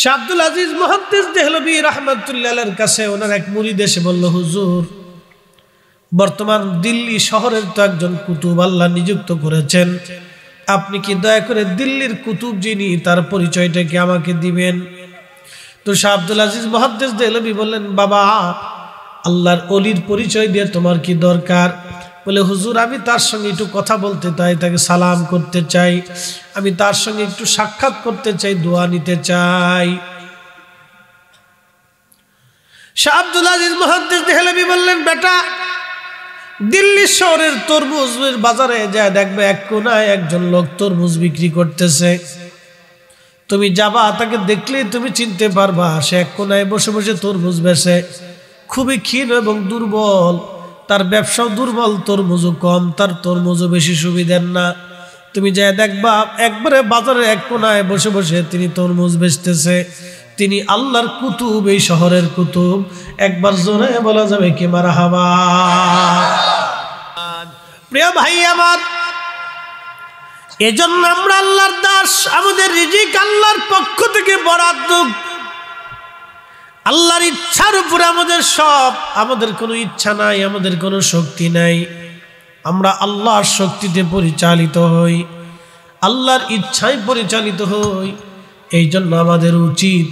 শাহ আব্দুল আজিজ মুহাদ্দিস দেহলভী রাহমাতুল্লাহ আলাইহির কাছে ওনার এক মুরিদ এসে বলল, হুজুর, বর্তমান দিল্লি শহরের তো একজন কুতুব আল্লাহ নিযুক্ত করেছেন, আপনি কি দয়া করে দিল্লির কুতুব যিনি তার পরিচয়টা কি আমাকে দিবেন? তো শাহ আব্দুল আজিজ মুহাদ্দিস দেহলভী বললেন, বাবা, আল্লাহর ওলির পরিচয় দিয়ে তোমার কি দরকার? বলে, হুজুর, আমি তার সঙ্গে একটু কথা বলতে চাই, তাকে সালাম করতে চাই, আমি তার সঙ্গে একটু সাক্ষাৎ করতে চাই, দোয়া নিতে চাই। শাহ আব্দুল আজিজ মুহাদ্দিস দেহলভী বললেন, বেটা, দিল্লি শহরের তরমুজের বাজারে যায় দেখবে এক কোনায় একজন লোক তরমুজ বিক্রি করতেছে। তুমি যাবা, তাকে দেখলেই তুমি চিনতে পারবা, সে এক কোনায় বসে বসে তরমুজ বেচে, খুবই ক্ষীণ এবং দুর্বল, তার ব্যবসাও দুর্বল, তরমুজও কম, তার তরমুজও বেশি সুবিধার না। তুমি যাই দেখবা একবারে বাজারের এক কোনায় বসে বসে তিনি তরমুজ বেচতেছে, তিনি আল্লাহর কুতুব, এই শহরের কুতুব। একবার জোরে বলা যাবে কি মারহাবা? প্রিয় ভাই আমার, এজন্য আমরা আল্লাহর দাস, আমাদের রিজিক আল্লাহর পক্ষ থেকে বরাদ্দ, আল্লাহর ইচ্ছার উপরে আমাদের সব, আমাদের কোনো ইচ্ছা নাই, আমাদের কোনো শক্তি নাই, আমরা আল্লাহর শক্তিতে পরিচালিত হই, আল্লাহর ইচ্ছায় পরিচালিত হই। এই জন্য আমাদের উচিত,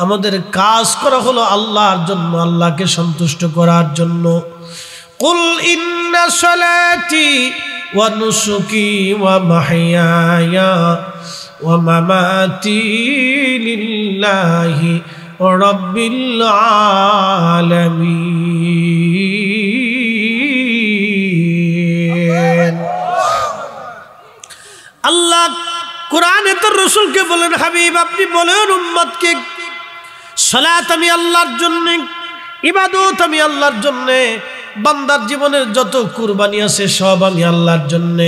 আমাদের কাজ করা হলো আল্লাহর জন্য, আল্লাহকে সন্তুষ্ট করার জন্য। কুল ইন্না সলাতি ওয়া নুসুকি ওয়া মাহইয়ায়া ওয়া মামাতি লিল্লাহি রাব্বিল আলামিন। আল্লাহ কোরআনে তো রাসূলকে বলেন, হাবিব, আপনি বলেন উম্মতকে, সালাত আমি আল্লাহর জন্য, ইবাদত আমি আল্লাহর জন্য, বান্দার জীবনের যত কুরবানি আছে সব আমি আল্লাহর জন্য,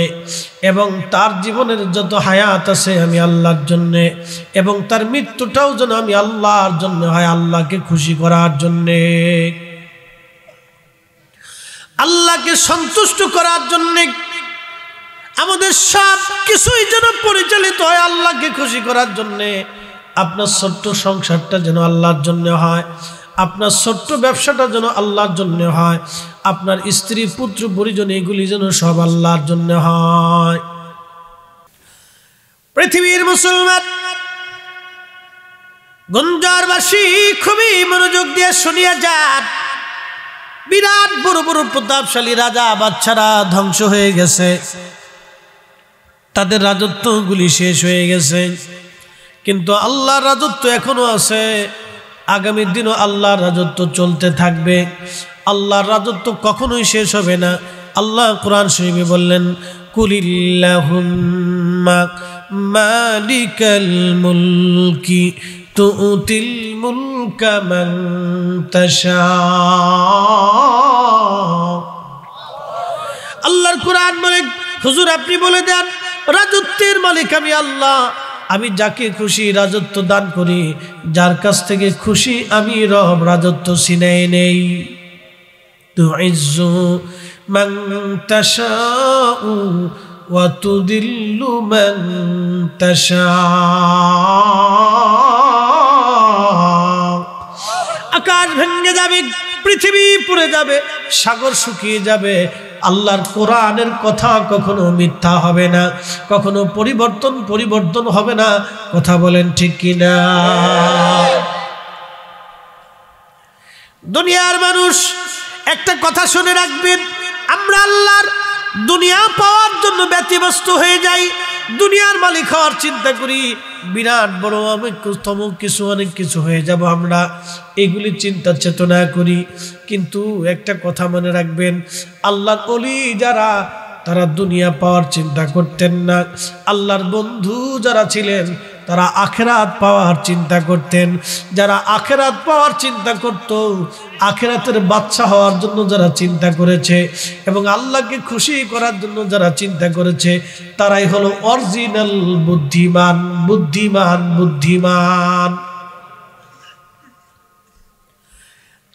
এবং তার জীবনের যত হায়াত আছে আমি আল্লাহর জন্য, এবং তার মৃত্যুটাও যেন আমি আল্লাহর জন্য হয়, আল্লাহকে খুশি করার জন্য, আল্লাহকে সন্তুষ্ট করার জন্য। আমাদের সব কিছুই যেন পরিচালিত হয় আল্লাহকে খুশি করার জন্য। আপনার ছোট্ট সংসারটা যেন আল্লাহর জন্য হয়, আপনার ছোট্ট ব্যবসাটা যেন আল্লাহর জন্য হয়, আপনার স্ত্রী পুত্র পরিজন এগুলি যেন সব আল্লাহর জন্য হয়। পৃথিবীর মুসলমান গঞ্জারবাসী খুবই মনোযোগ দিয়ে শুনিয়া যান, বিরাট বড় বড় প্রতাপশালী রাজা বাদশারা ধ্বংস হয়ে গেছে, তাদের রাজত্বগুলি শেষ হয়ে গেছে, কিন্তু আল্লাহর রাজত্ব এখনো আছে, আগামী দিনও আল্লাহর রাজত্ব চলতে থাকবে, আল্লাহর রাজত্ব কখনোই শেষ হবে না। আল্লাহ কোরআন শরীফে বললেন, কুলিল্লাহুম্মা মালিকাল মুলকি তুতিল মুলকা মান তাশা। আল্লাহর কোরআন বলে, হুজুর আপনি বলে দেন, রাজত্বের মালিক আমি আল্লাহ, আমি যাকে খুশি রাজত্ব দান করি, যার কাছ থেকে খুশি আমি রব রাজত্ব ছিনাই নেই। তুইজ্জু মান তাশাউ ওয়া তুদিল্লু মান তাশা। আকাশ ভেঙে যাবে, পৃথিবী পুড়ে যাবে, সাগর শুকিয়ে যাবে, আল্লাহর কোরআনের কথা কখনো মিথ্যা হবে না, কখনো পরিবর্তন হবে না। কথা বলেন ঠিক কিনা? দুনিয়ার মানুষ একটা কথা শুনে রাখবেন, আমরা আল্লাহর দুনিয়া পাওয়ার জন্য ব্যতিব্যস্ত হয়ে যাই, দুনিয়ার মালিক হওয়ার চিন্তা করি, বিরাট বড় অনেক কিছু হয়ে যাব আমরা, এগুলি চিন্তা চেতনা করি। কিন্তু একটা কথা মনে রাখবেন, আল্লাহর ওলি যারা, তারা দুনিয়া পাওয়ার চিন্তা করতেন না, আল্লাহর বন্ধু যারা ছিলেন তারা আখিরাত পাওয়ার চিন্তা করতেন। যারা আখিরাত পাওয়ার চিন্তা করত, আখিরাতের বাদশা হওয়ার জন্য যারা চিন্তা করেছে এবং আল্লাহকে খুশি করার জন্য যারা চিন্তা করেছে, তারাই হলো অরিজিনাল বুদ্ধিমান।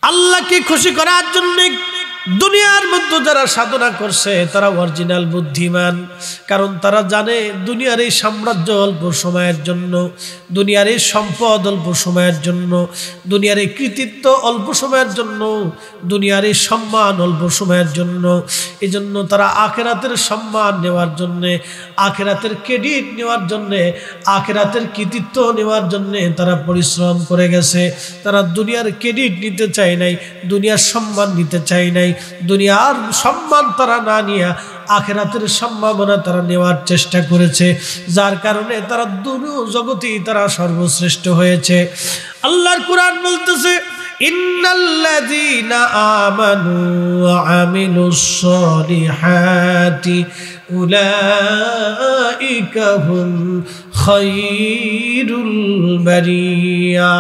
আল্লাহকে খুশি করার জন্য দুনিয়ার মধ্যে যারা সাধনা করছে তারা অরিজিনাল বুদ্ধিমান, কারণ তারা জানে দুনিয়ার এই সাম্রাজ্য অল্প সময়ের জন্য, দুনিয়ার এই সম্পদ অল্প সময়ের জন্য, দুনিয়ার এই কৃতিত্ব অল্প সময়ের জন্য, দুনিয়ার এই সম্মান অল্প সময়ের জন্য। এই জন্য তারা আখিরাতের সম্মান নেওয়ার জন্যে, আখিরাতের ক্রেডিট নেওয়ার জন্যে, আখিরাতের কৃতিত্ব নেওয়ার জন্যে তারা পরিশ্রম করে গেছে। তারা দুনিয়ার ক্রেডিট নিতে চায় নাই, দুনিয়ার সম্মান নিতে চায় নাই। দুনিয়ার সম্মান তারা না নিয়ে আখিরাতের সম্ভাবনা তারা নেওয়ার চেষ্টা করেছে, যার কারণে তারা দুনিয়া জগতেই তারা সর্বশ্রেষ্ঠ হয়েছে। আল্লাহর কুরআন বলতেছে, ইন্নাল্লাযীনা আমানু ওয়া আমিলুস সলিহাতি উলাইকা হুম খায়রুল বারিয়া।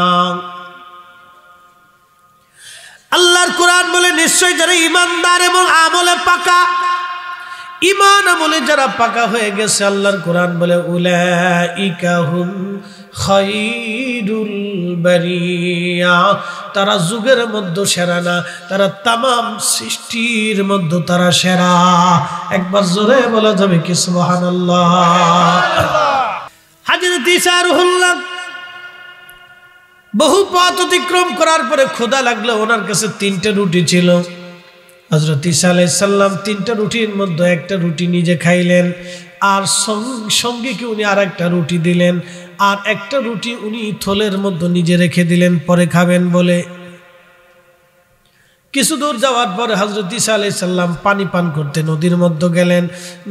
আল্লাহর কুরআন বলে, নিশ্চয় যারা ঈমানদার এবং আমলে পাকা, ঈমান আমলে যারা পাকা হয়ে গেছে, আল্লাহর কুরআন বলে উলাইকা হুম খায়রুল বারিয়া। তারা যুগের মধ্যে সেরা না, তারা তামাম সৃষ্টির মধ্যে তারা সেরা। একবার জোরে বলা যাবে কি সুবহানাল্লাহ। হযরত ঈসা রুহুল্লাহ বহু পথ অতিক্রম করার পরে ক্ষুধা লাগলো। ওনার কাছে 3টা রুটি ছিল। হযরত ঈসা আলাইহিস সালাম 3টা রুটির মধ্যে একটা রুটি নিজে খাইলেন, আর সঙ্গীকে উনি আর একটা রুটি দিলেন, আর একটা রুটি উনি থলের মধ্যে নিজে রেখে দিলেন পরে খাবেন বলে। কিছু দূর যাওয়ার পরে হযরত ঈসা আলাইহিস সালাম পানি পান করতে নদীর মধ্যে গেলেন।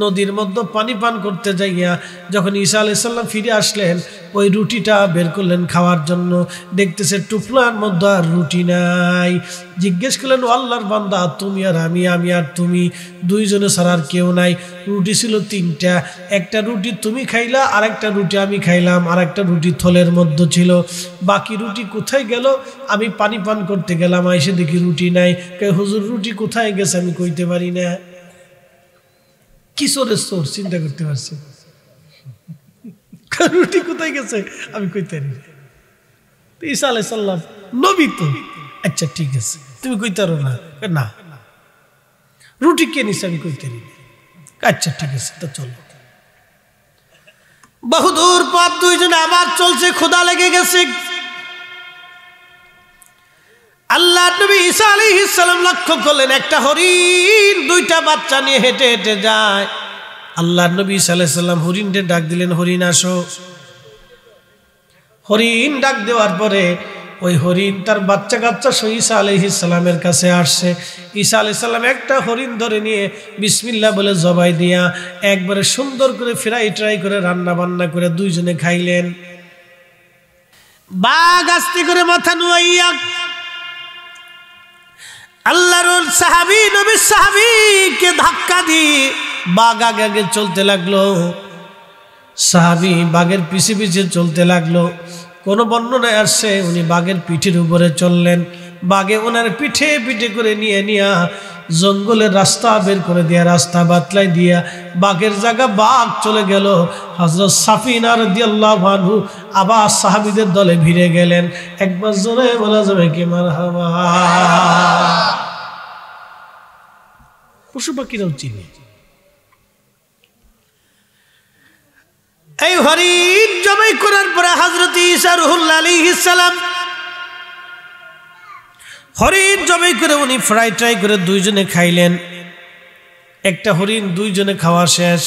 নদীর মধ্যে পানি পান করতে যাইয়া যখন ঈসা আলাইহিস সালাম ফিরে আসলেন, ওই রুটিটা বের করলেন খাওয়ার জন্য। দেখতেছে টুকলার মধ্যে আর রুটি নাই। জিজ্ঞেস করলেন, ও আল্লাহর বান্দা, তুমি আর আমি, আমি আর তুমি, দুইজনে ছাড়া আর কেউ নাই। রুটি ছিল 3টা, একটা রুটি তুমি খাইলা, আর একটা রুটি আমি খাইলাম, আর একটা রুটি থলের মধ্যে ছিল। বাকি রুটি কোথায় গেল? আমি পানি পান করতে গেলাম, এসে দেখি রুটি নাই। কে হুজুর, রুটি কোথায় গেছে আমি কইতে পারি না। কি চোরের চোর, চিন্তা করতে পারছি, রুটি কোথায় গেছে আমি কইতে পারি না। ঈসা আলাইহিস সালাম নবী তো, আচ্ছা ঠিক আছে, তুমি কইতে পারো না? না, রুটি কে নিছে আমি কইতে পারি না। আচ্ছা ঠিক আছে, তো চলো। বহুদূর পথ দুইজনে আবার চলছে, ক্ষুধা লেগে গেছে। আল্লাহ নবী ঈসা আলাইহিস সালাম লক্ষ্য করলেন, একটা হরিণ 2টা বাচ্চা নিয়ে হেঁটে হেঁটে যায়। আল্লাহ নবী ঈসা আলাইহিস সালাম হরিণকে ডাক দিলেন, হরিণ আসো। হরিণ ডাক দেওয়ার পরে ওই হরিণ তার বাচ্চা কাচ্চা সহ ঈসা আলাইহিস সালামের কাছে আসছে। ঈসা আলাইহিস সালাম একটা হরিণ ধরে নিয়ে বিসমিল্লাহ বলে জবাই দিয়া একবারে সুন্দর করে ফ্রাই ট্রাই করে রান্না বান্না করে দুইজনে খাইলেন। বাঘ আস্তে করে মাথা নুয়াইয়া আল্লাহর সাহাবী নবী সাহাবীকে ধাক্কা দিয়ে বাঘ আগে আগে চলতে লাগলো। সাহাবী বাঘের পিছে পিছে চলতে লাগলো। কোন বর্ণনায় আসছে উনি বাঘের পিঠের উপরে চললেন। বাঘে ওনার পিঠে পিঠে করে নিয়ে নিয়া জঙ্গলের রাস্তা বের করে দিয়া, রাস্তা বাতলাই দিয়া বাঘের জায়গা বাঘ চলে গেল। হযরত সাফিনা রাদিয়াল্লাহু আনহু আবার সাহাবীদের দলে ভিড়ে গেলেন। একবার জোরে বলা যাবে কি মারহাবা। পশু পাখিরাও চিনে। এই হরিণ জবাই করার পরে হযরত ঈসা রুহুল্লাহ আলাইহিস সালাম হরিণ জবাই করে উনি ফ্রাই ট্রাই করে দুইজনে খাইলেন। একটা হরিণ দুইজনে খাওয়া শেষ।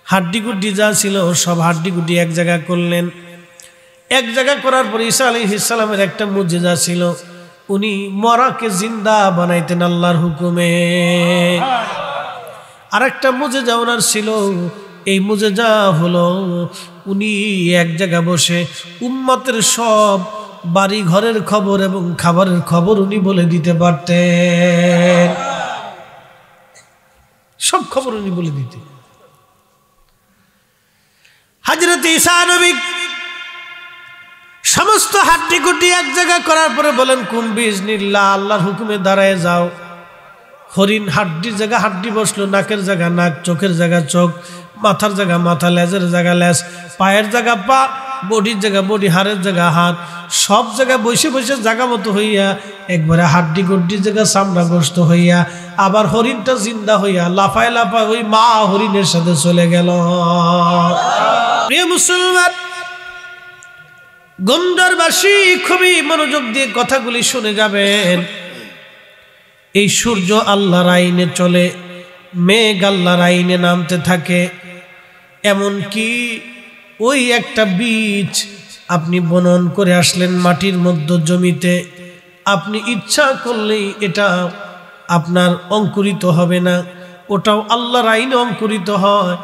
হাড্ডি গুড্ডি যা ছিল সব হাড্ডি গুড্ডি এক জায়গা করলেন। এক জায়গা করার পর ঈসা আলাইহিস সালামের একটা মুজিজা ছিল, উনি মরাকে জিন্দা বানাইতেন আল্লাহর হুকুমে। আর একটা মুজিজা ওনার ছিল, এই মুজিজা হলো উনি এক জায়গায় বসে উম্মতের সব বাড়ি ঘরের খবর এবং খাবারের খবর উনি বলে দিতে পারতেন। সব খবর উনি বলে দিতেন। হযরত ঈসা নবী সমস্ত হাড্ডি গুড্ডি এক জায়গায় করার পরে বলেন, কুম বিইজনিল্লাহ, আল্লাহর হুকুমে দাঁড়ায় যাও। হরিণ হাড্ডির জায়গা হাড্ডি বসলো, নাকের জায়গা নাক, চোখের জায়গা চোখ, মাথার জায়গা মাথা, লেজের জায়গা লেজ, পায়ের জায়গা পা, বডির জায়গা বডি, হাড়ের জায়গা হাত, সব জায়গায় বসে বসে জায়গা মতো হইয়া একবারে হাড্ডি গুড্ডির জায়গা চামড়া গ্রস্ত হইয়া আবার হরিণটা জিন্দা হইয়া লাফায় লাফায় ওই মা হরিণের সাথে চলে গেল। প্রিয় মুসলমান, গঞ্জারবাসী খুবই মনোযোগ দিয়ে কথাগুলি শুনে যাবেন। এই সূর্য আল্লাহর আইনে চলে, মেঘ আল্লাহর আইনে নামতে থাকে। এমন কি ওই একটা বীজ আপনি বনন করে আসলেন মাটির মধ্যে জমিতে, আপনি ইচ্ছা করলেই এটা আপনার অঙ্কুরিত হবে না, ওটাও আল্লাহর আইনে অঙ্কুরিত হয়।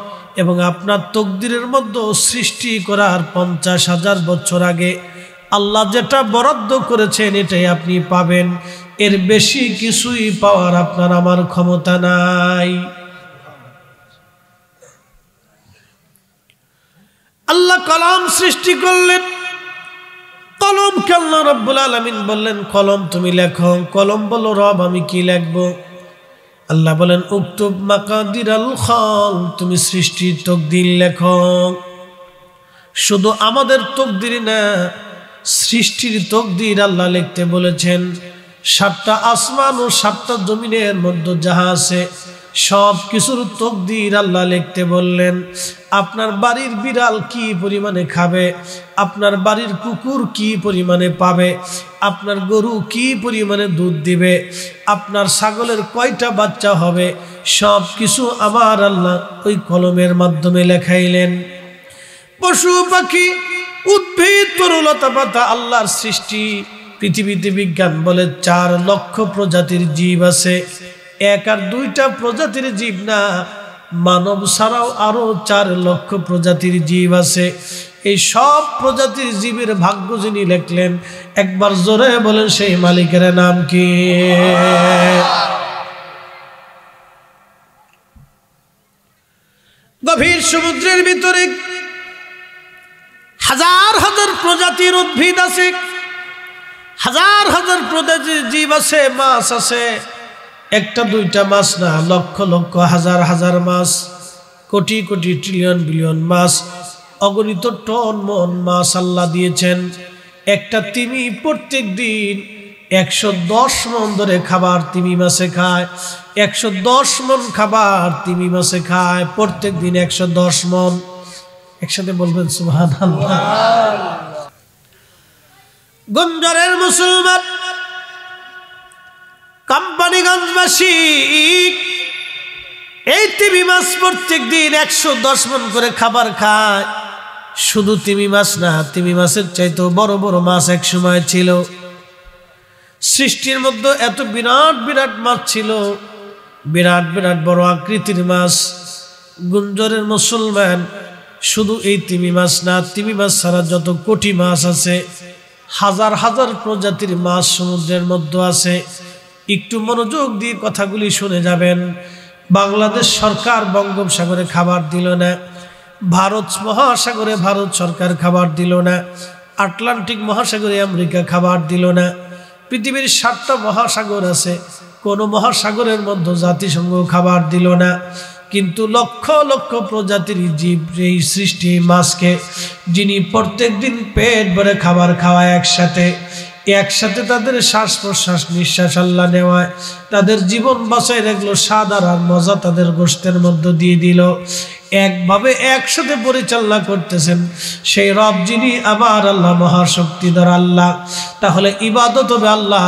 এবং আপনার তকদিরের মধ্যে সৃষ্টি করার 50,000 বছর আগে আল্লাহ যেটা বরাদ্দ করেছেন এটাই আপনি পাবেন। এর বেশি কিছুই পাওয়ার আপনার আমার ক্ষমতা নাই। আল্লাহ কলম সৃষ্টি করলেন, কলমকে আল্লাহ রাব্বুল আলামিন বললেন, কলম তুমি লেখো। কলম বলো, রব আমি কি লিখবো? আল্লাহ বলেন, উক্তুব মাকাদিরাল খালক, তুমি সৃষ্টির তকদির লেখো। শুধু আমাদের তকদির না, সৃষ্টির তকদির আল্লাহ লিখতে বলেছেন। 7টা আসমান ও 7টা জমিনের মধ্যে যাহা আছে সব কিছুর তকদির আল্লাহ লিখতে বললেন। আপনার বাড়ির বিড়াল কি পরিমাণে খাবে, আপনার বাড়ির কুকুর কি পরিমাণে পাবে, আপনার গরু কি পরিমাণে দুধ দিবে, আপনার ছাগলের কয়টা বাচ্চা হবে, সব কিছু আমার আল্লাহ ওই কলমের মাধ্যমে লেখাইলেন। পশু পাখি উদ্ভিদ তরুলতা পাতা আল্লাহর সৃষ্টি। পৃথিবীতে বিজ্ঞান বলে 4 লক্ষ প্রজাতির জীব আছে। 1 আর 2টা প্রজাতির জীব না, মানব ছাড়াও আরো 4 লক্ষ প্রজাতির জীব আছে। এই সব প্রজাতির জীবের ভাগ্য যিনি লিখলেন, একবার জোরে বলেন সেই মালিকের নাম কি? গভীর সমুদ্রের ভিতরে হাজার হাজার প্রজাতির উদ্ভিদ আছে, হাজার হাজার প্রজাতির জীব আছে, মাছ আছে। 1টা 2টা মাছ না, লক্ষ লক্ষ হাজার হাজার মাছ, কোটি কোটি ট্রিলিয়ন বিলিয়ন মাছ, অগণিত টন মন মাছ আল্লাহ দিয়েছেন। একটা তিমি প্রত্যেক দিন 110 মন ধরে খাবার তিমি মাছে খায়। 110 মন খাবার তিমি মাছে খায় প্রত্যেক দিন, 110 মন। একসাথে বলবেন সুবহানাল্লাহ। গঞ্জারের মুসলমান কোম্পানিগঞ্জবাসী এই তিমি মাছ প্রত্যেক দিন 110 মন করে খাবার খায়। শুধু তিমি মাছ না, তিমি মাছের চাইতেও বড় বড় মাছ এক সময় ছিল। সৃষ্টির মধ্যে এত বিরাট বিরাট মাছ ছিল, বিরাট বিরাট বড় আকৃতির মাছ। গুঞ্জরের মুসলমান শুধু এই তিমি মাছ না, তিমি মাছ ছাড়া যত কোটি মাছ আছে, হাজার হাজার প্রজাতির মাছ সমুদ্রের মধ্যে আছে। একটু মনোযোগ দিয়ে কথাগুলি শুনে যাবেন। বাংলাদেশ সরকার বঙ্গোপসাগরে খাবার দিল না, ভারত মহাসাগরে ভারত সরকার খাবার দিল না, আটলান্টিক মহাসাগরে আমেরিকা খাবার দিল না। পৃথিবীর 7টা মহাসাগর আছে, কোন মহাসাগরের মধ্যে জাতিসংঘ খাবার দিল না। কিন্তু লক্ষ লক্ষ প্রজাতির জীব এই সৃষ্টি মাছকে যিনি প্রত্যেক দিন পেট ভরে খাবার খাওয়ায়, একসাথে তাদের শ্বাস প্রশ্বাস নিঃশ্বাস আল্লাহ নেওয়ায়, তাদের জীবন বাঁচায় রাখলো, স্বাদ আর মজা তাদের গোশতের মধ্যে দিয়ে দিল। একভাবে একসাথে পরিচালনা করতেছেন সেই রব যিনি আমার আল্লাহ, মহাশক্তিধর আল্লাহ। তাহলে ইবাদত হবে আল্লাহ।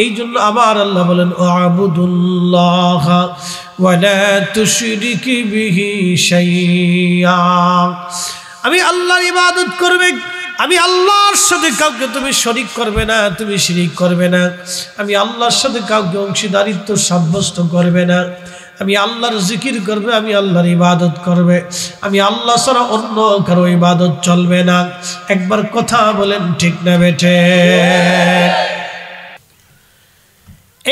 এই জন্য আমার আল্লাহ বলেন, আ'বুদুল্লাহ ওয়া লা তুশরিকু বিহি শাইআ। আমি আল্লাহর ইবাদত করবে, আমি আল্লাহর সাথে কাউকে তুমি শরীক করবে না, তুমি শিরিক করবে না। আমি আল্লাহর সাথে কাউকে অংশীদারিত্ব সাব্যস্ত করবে না। আমি আল্লাহর জিকির করবে, আমি আল্লাহর ইবাদত করবে। আমি আল্লাহ ছাড়া অন্য কারো ইবাদত চলবে না। একবার কথা বলেন ঠিক না বেঠে?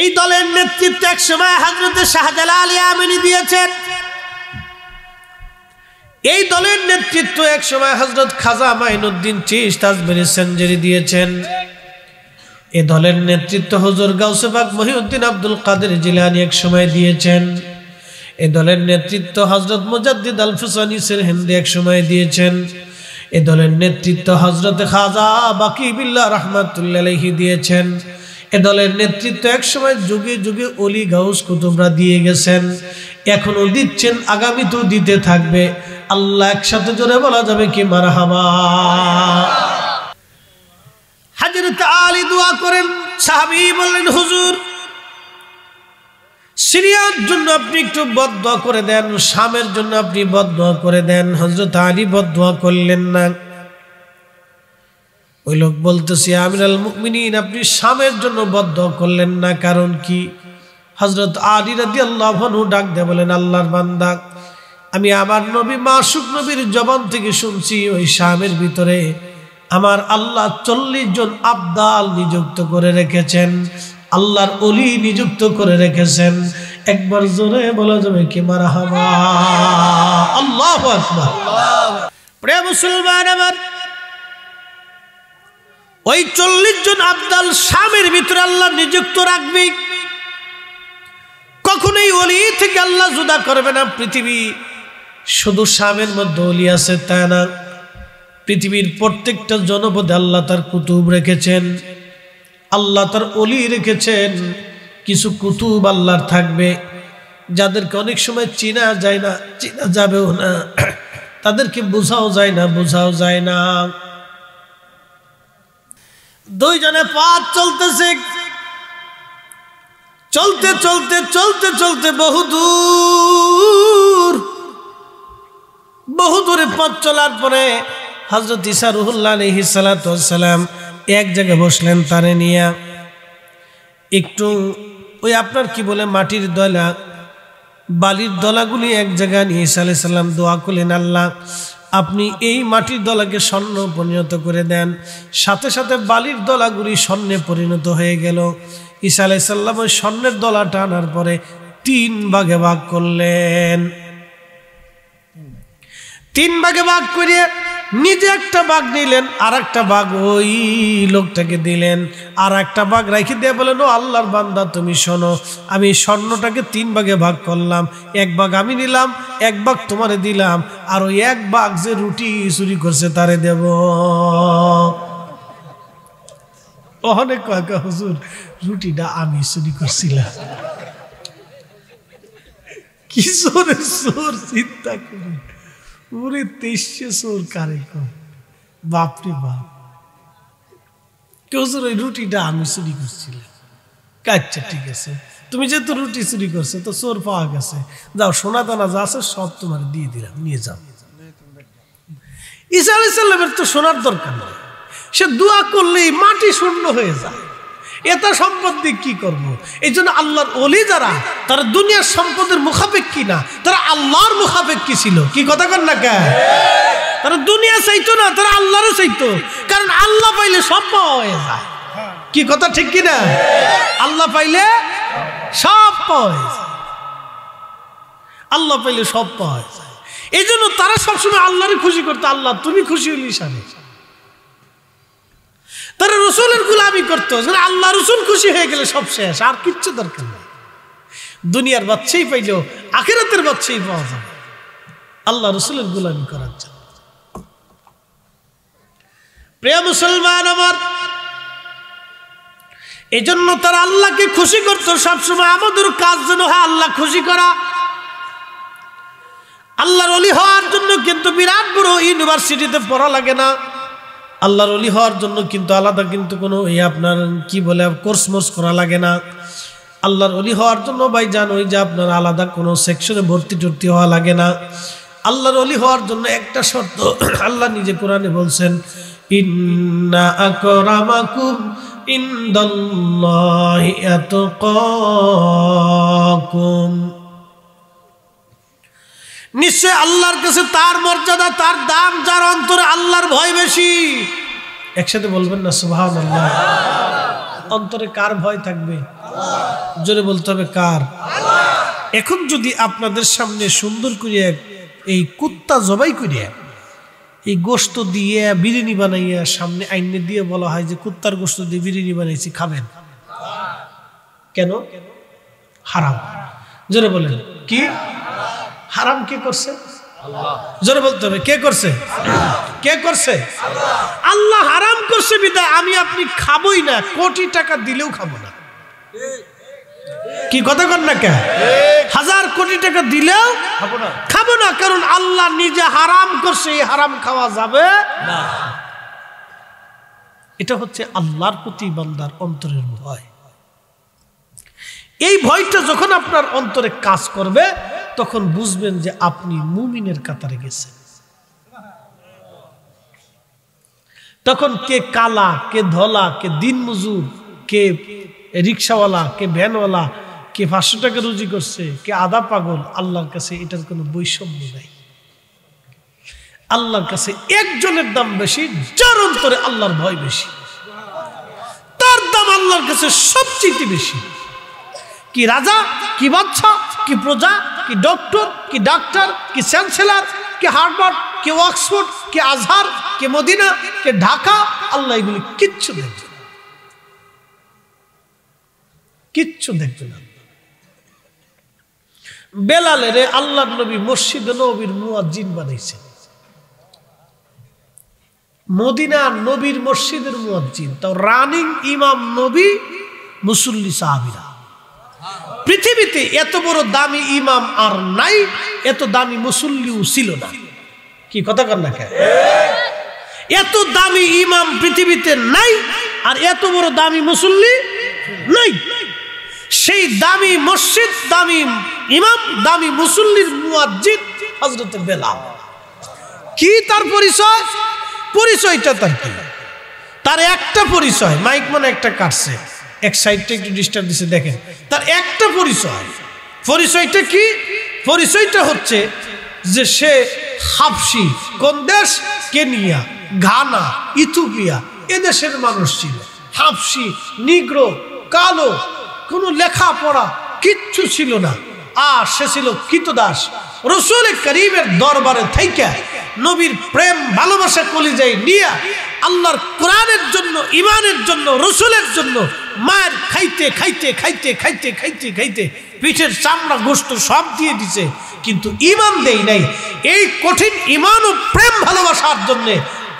এই দলের নেতৃত্ব এক সময় হযরত শাহজালাল ইয়ামানি দিয়েছেন। এই দলের নেতৃত্ব এক সময় হযরত খাজা মাইনুদ্দিন চিশতি আজমেরী সেঞ্জুরি দিয়েছেন। এই দলের নেতৃত্ব হুজুর গাউসে পাক মহিউদ্দিন আব্দুল কাদের জিলানী এক সময় দিয়েছেন। এই দলের নেতৃত্ব হযরত মুজাদ্দিদ আল ফুসানি সিরহিন্দি এক সময় দিয়েছেন। এই দলের নেতৃত্ব হযরত খাজা বাকি বিল্লাহ রাহমাতুল্লাহি আলাইহি দিয়েছেন। এই দলের নেতৃত্ব এক সময় যুগে যুগে ওলি গাউস কুতুবরা দিয়ে গেছেন, এখনো দিচ্ছেন, আগামীতেও দিতে থাকবে। আল্লাহ একসাথে জোরে বলা যাবে কি মারহাবা। হযরত আলী দোয়া করেন। সাহাবী বললেন, হুজুর সিরিয়ার জন্য আপনি একটু বদদোয়া করে দেন, শামের জন্য আপনি বদদোয়া করে দেন। হযরত আলী বদদোয়া করলেন না। ওই লোক বলতেছে, আমিরুল মুমিনিন আপনি শামের জন্য বদদোয়া করলেন না, কারণ কি? হযরত আলী রাদিয়াল্লাহু আনহু ডাক দিয়ে বলেন, আল্লাহর বান্দা, আমি আমার নবী মাসুক নবীর জবান থেকে শুনছি ওই শামের ভিতরে আমার আল্লাহ 40 জন আবদাল নিযুক্ত করে রেখেছেন, আল্লাহর ওলি নিযুক্ত করে রেখেছেন। একবার জোরে বলা যাবে কি মারহাবা? আল্লাহু আকবার। প্রিয় মুসলমান আমার, ওই 40 জন আবদাল শামের ভিতরে আল্লাহ নিযুক্ত রাখবে। কখনোই ওলি থেকে আল্লাহ জুদা করবে না। পৃথিবী শুধু শামের মধ্যে ওলি আছে তা না, পৃথিবীর প্রত্যেকটা জনপদে আল্লাহ তার কুতুব রেখেছেন, আল্লাহ তার ওলি রেখেছেন। কিছু কুতুব আল্লাহর থাকবে যাদেরকে অনেক সময় চেনা যায় না, চেনা যাবেও না, তাদেরকে বোঝাও যায় না, বোঝাও যায় না। দুইজনে পথ চলতেছে, চলতে চলতে চলতে চলতে বহু দূরে পথ চলার পরে হযরত ঈসা রুহুল্লাহ আলাইহিস সালাতু ওয়াস সালাম এক জায়গায় বসলেন। তারে নিয়ে একটু ওই আপনার কি বলে মাটির দলা, বালির দলাগুলি এক জায়গায় নিয়ে ঈসা আলাইহিস সালাম দোয়া করলেন, আল্লাহ আপনি এই মাটির দলাকে স্বর্ণ পরিণত করে দেন। সাথে সাথে বালির দলাগুলি স্বর্ণে পরিণত হয়ে গেল। ঈসা আলাইহিস সালাম ওই স্বর্ণের দলাটা আনার পরে 3 ভাগে ভাগ করলেন। 3 ভাগে ভাগ করে নিজে একটা ভাগ নিলেন, আর একটা ভাগ ওই লোকটাকে দিলেন, আর একটা ভাগ রেখে দিয়ে বলেন, ও আল্লাহর বান্দা তুমি শোনো, আমি স্বর্ণটাকে 3 ভাগে ভাগ করলাম, 1 ভাগ আমি নিলাম, 1 ভাগ তোমারে দিলাম, আর ওই 1 ভাগ যে রুটি চুরি করছে তারে দেব। অনেক কাকা হুজুর রুটিটা আমি চুরি করছিলাম। কি চোরের চোর চিন্তা করি, ওরে 23 চোর কারে কর, বাপরে বাপ। কেউ ওই রুটিটা আমি চুরি করছিলাম। আচ্ছা ঠিক আছে, তুমি যেহেতু রুটি চুরি করছো তো চোর পাওয়া গেছে, যাও সোনা দানা যা আছে সব তোমার দিয়ে দিলাম, নিয়ে যাও। ঈসা আলাইহিস সালামের তো সোনার দরকার নেই, সে দোয়া করলেই মাটি শূন্য হয়ে যায়। এটা সম্পদ দিয়ে কি করবো? এই জন্য আল্লাহর ওলি যারা, তারা দুনিয়ার সম্পদের মুখাপেক্ষী না, তারা আল্লাহর মুখাপেক্ষী ছিল। কি কথা কর না কে? তারা দুনিয়া চাইতো না, তারা আল্লাহরও চাইতো, কারণ আল্লাহ পাইলে সব পাওয়া হয়ে যায়। কি কথা ঠিক কিনা? আল্লাহ পাইলে সব পাওয়া যায়, আল্লাহ পাইলে সব পাওয়া যায়। এই জন্য তারা সবসময় আল্লাহরে খুশি করতো, আল্লাহ তুমি খুশি হইলি সামনে। তারা রসুলের গোলামি করতো, আল্লাহ রসুল খুশি হয়ে গেলে সব শেষ, আর কিচ্ছু দরকার নেই। দুনিয়ার বাচ্চাই পাইলেও আখিরাতের বাচ্চাই পাওয়া যাবে আল্লাহ রসুলের গোলামি করার জন্য। প্রিয় মুসলমান আমার, এই জন্য তারা আল্লাহকে খুশি করতো সবসময়। আমাদের কাজ যেন হয় আল্লাহ খুশি করা। আল্লাহর ওলি হওয়ার জন্য কিন্তু বিরাট বড় ইউনিভার্সিটিতে পড়া লাগে না। আল্লাহর ওলি হওয়ার জন্য কিন্তু আলাদা কিন্তু কোনো আপনার কি বলে কোর্স মোর্স করা লাগে না। আল্লাহর ওলি হওয়ার জন্য ভাইজান ওই যে আপনার আলাদা কোনো সেকশনে ভর্তি টর্তি হওয়া লাগে না। আল্লাহর ওলি হওয়ার জন্য একটা শর্ত আল্লাহ নিজে কোরআনে বলছেন, ইন্না আকরামাকুম ইনদাল্লাহি আতকাকুম, নিশ্চয় আল্লাহর কাছে তার মর্যাদা, তার দাম, যার অন্তরে আল্লাহর ভয় বেশি। একসাথে বলবেন না সুবহানাল্লাহ। অন্তরে কার ভয় থাকবে? জোরে বলতে হবে কার? এখন যদি আপনাদের সামনে সুন্দর করে এই কুত্তা জবাই করিয়া এই গোশত দিয়ে বিরিয়ানি বানাইয়া সামনে আইনে দিয়ে বলা হয় যে কুত্তার গোশত দিয়ে বিরিয়ানি বানাইছি, খাবেন? কেন? হারাম। জোরে বলেন কি হারাম? কে করছে? জোরে বলতে হবে কে করছে? কে করছে? আল্লাহ হারাম করছে বিধায় আমি আপনি খাবই না, কোটি টাকা দিলেও খাবো না। কি কথা কর না কে? 1000 কোটি টাকা দিলেও খাবো না, কারণ আল্লাহ নিজে হারাম করছে, এই হারাম খাওয়া যাবে না। এটা হচ্ছে আল্লাহর প্রতি বান্দার অন্তরের ভয়। এই ভয়টা যখন আপনার অন্তরে কাজ করবে তখন বুঝবেন যে আপনি মুমিনের কাতারে গেছেন। তখন কে কালা, কে ধলা, কে দিনমজুর, কে রিক্সাওয়ালা, কে ভ্যানওয়ালা, কে 500 টাকা রুজি করছে, কে আধা পাগল, আল্লাহর কাছে এটার কোনো বৈষম্য নাই। আল্লাহর কাছে একজনের দাম বেশি, যার অন্তরে আল্লাহর ভয় বেশি, তার দাম আল্লাহর কাছে সবচেয়ে বেশি। কি রাজা, কি বাদশা, কি প্রজা, কি ডক্টর, কি ডাক্তার, কি চ্যান্সেলর, কি হার্ভার্ড, কি অক্সফোর্ড, কি আজহার, কি মদিনা, কি ঢাকা, আল্লাহ এগুলি কিচ্ছু দেখবে না, কিচ্ছু দেখবে না। বেলালের আল্লাহর নবী মসজিদে নববীর মুয়াজ্জিন বানাইছেন, মদিনার নবীর মসজিদের মুয়াজ্জিন, তাও রানিং ইমাম নবী, মুসল্লি সাহাবীরা। পৃথিবীতে এত বড় দামি ইমাম আর নাই, এত দামি মুসল্লিও ছিল না। কি কথা কর না কেন? এত দামি ইমাম পৃথিবীতে নাই, আর এত বড় দামি মুসল্লি নাই। সেই দামি মসজিদ, দামি ইমাম, দামি মুসল্লির মুয়াজ্জিন হযরত বেলাল। কি তার পরিচয়? পরিচয়টা তার কি? তার একটা পরিচয়, মাইক মনে একটা কাটছে, এক সাইডটা একটু ডিস্টার্ব দিছে, দেখেন। তার একটা পরিচয়, পরিচয়টা কি? পরিচয়টা হচ্ছে যে সে হাবশি, কোন দেশ? কেনিয়া, ঘানা, ইথিওপিয়া, এদেশের মানুষ ছিল। হাবশি, নিগ্রো, কালো, কোনো লেখাপড়া কিচ্ছু ছিল না, আর সে ছিল কৃতদাস। রাসূল করিমের দরবারে থেকে নবীর প্রেম ভালোবাসা কলিজায় নিয়ে আল্লাহর কোরআনের জন্য, ইমানের জন্য, রাসূলের জন্য মায়ের খাইতে খাইতে খাইতে খাইতে খাইতে খাইতে পিঠের চামড়া গোশত সব দিয়ে দিছে, কিন্তু ইমান দেই নাই। এই কঠিন ইমান ও প্রেম ভালোবাসার জন্য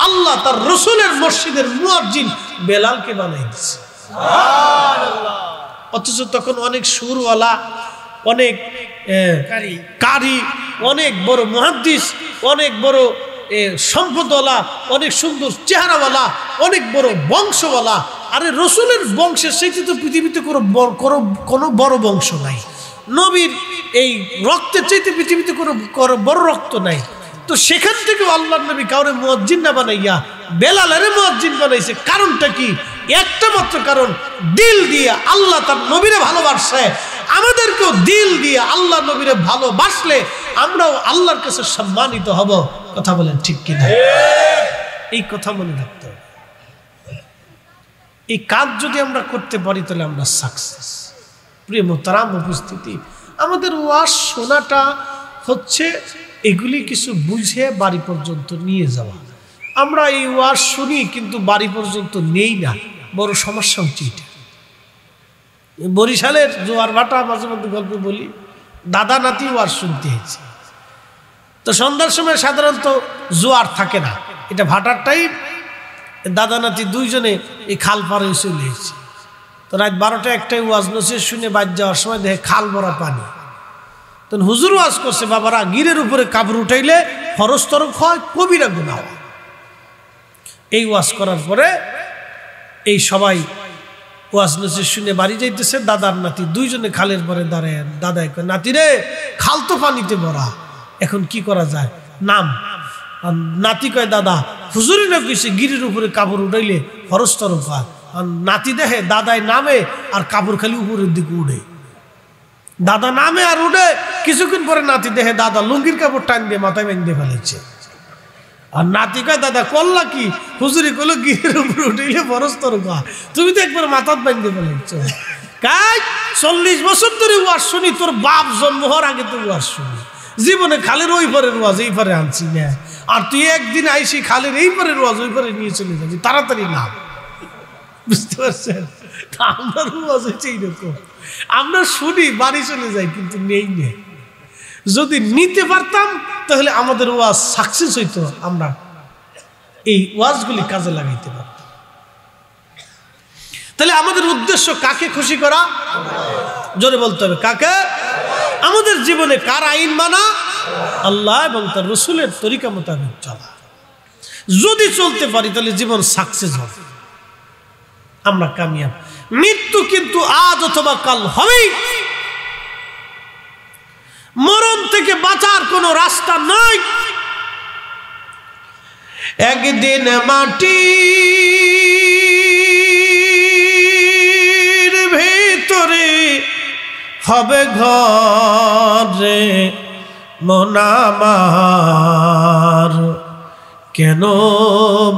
আল্লাহ তার রাসূলের মসজিদের মুয়াজ্জিন বেলালকে বানাই দিছে। সুবহানাল্লাহ। অথচ তখন অনেক সুরওয়ালা, অনেক কারি, অনেক বড় মুহাদ্দিস, অনেক বড় সম্পদওয়ালা, অনেক সুন্দর চেহারাওয়ালা, অনেক বড় বংশওয়ালা। আরে রাসূলের বংশের সাথে তো পৃথিবীতে কোনো বড় বংশ নাই। নবীর এই রক্তের চাইতে পৃথিবীতে কোনো বড় রক্ত নাই। তো সেখান থেকে আল্লাহর নবী কাউরে মুয়াজ্জিন না বানাইয়া বেলালের মুয়াজ্জিন বানাইছে। কারণটা কি? একটা মাত্র কারণ, দিল দিয়ে আল্লাহ তার নবীরে ভালোবাসে। আমাদেরকেও দিল দিয়ে আল্লাহ নবীরে ভালোবাসলে আমরাও আল্লাহর কাছে সম্মানিত হব। কথা বলেন ঠিক কিনা? এই কথা মনে রাখতে হবে। এই কাজ যদি আমরা করতে পারি তাহলে আমরা সাকসেস। প্রিয় মোহতারাম উপস্থিতি, আমাদের ওয়াজ শোনাটা হচ্ছে এগুলি কিছু বুঝে বাড়ি পর্যন্ত নিয়ে যাওয়া। আমরা এই ওয়াজ শুনি কিন্তু বাড়ি পর্যন্ত নেই না, বড় সমস্যা হচ্ছে এটা। বরিশালের জোয়ার ভাটা মাঝে মধ্যে গল্প বলি, দাদা নাতি ওয়াজ শুনতে হয়েছে। তো সন্ধ্যার সময় সাধারণত জোয়ার থাকে না, এটা ভাটার টাইম। দাদা নাতি দুইজনে এই খাল পাড়ে চলে এসেছে। তো রাত 12টা 1টায় ওয়াজ নসিহত শুনে বাদ যাওয়ার সময় দেখে খাল ভরা পানি। তখন হুজুর ওয়াজ করছে, বাবারা গিরের উপরে কাপড় উঠাইলে ফরজ তরফ হয়, কবিরা গুনাহ হয়। এই ওয়াজ করার পরে এই সবাই ওয়াজ নসিহত শুনে বাড়ি যাইতেছে। দাদার নাতি দুইজনে খালের পরে দাঁড়ায়। দাদাই কয়, নাতি রে, খাল তো পানিতে ভরা, এখন কি করা যায়, নাম। আর নাতি কয়, দাদা হুজুরি না কইছে গিরির উপরে কাপড় উঠাইলে ফরজ তরফ হয়। আর নাতি দেখে দাদাই নামে আর কাপড় খালি উপরের দিকে উঠে। দাদা নামে আর উঠে, কিছুক্ষণ পরে নাতি দেখে দাদা লুঙ্গির কাপড় টান দিয়ে মাথায় বেঁধে ফেলেছে। আর নাতি কয়, দাদা করলা কি? হুজুরি কইলো গিরের উপরে উঠাইলে ফরজ তরফ হয়, তুমি তো একবার মাথাত বেঁধে ফেলেছ। কাজ 40 বছর ধরে ওয়াজ শুনি, তোর বাপ জন্ম হওয়ার আগে তো ওয়াজ শুনি, জীবনে খালের ওই পারের ওয়াজ এই পারে আনছি না। আর তুই একদিন আইসি খালের এই পারের ওয়াজ ওই পারে নিয়ে চলে যাবি, তাড়াতাড়ি নাম। বুঝতে পারছেন? আমার ওয়াজ হচ্ছে এইরকম, আমরা শুনি বাড়ি চলে যাই কিন্তু নেই নেই। যদি নিতে পারতাম তাহলে আমাদের ওয়াজ সাকসেস হইতো, আমরা এই ওয়াজগুলি কাজে লাগাইতে পারতাম। তাহলে আমাদের উদ্দেশ্য কাকে খুশি করা? জোরে বলতে হবে, কাকে? আমাদের জীবনে কার আইন মানা? আল্লাহ এবং তার রাসূলের তরিকা মোতাবেক চলা। যদি চলতে পারি তাহলে জীবন সাকসেস হবে। আমরা কামিয়াব। মৃত্যু কিন্তু আজ অথবা কাল হবেই, মরণ থেকে বাঁচার কোনো রাস্তা নাই। একদিন মাটির ভেতরে হবে ঘরে মন আমার, কেন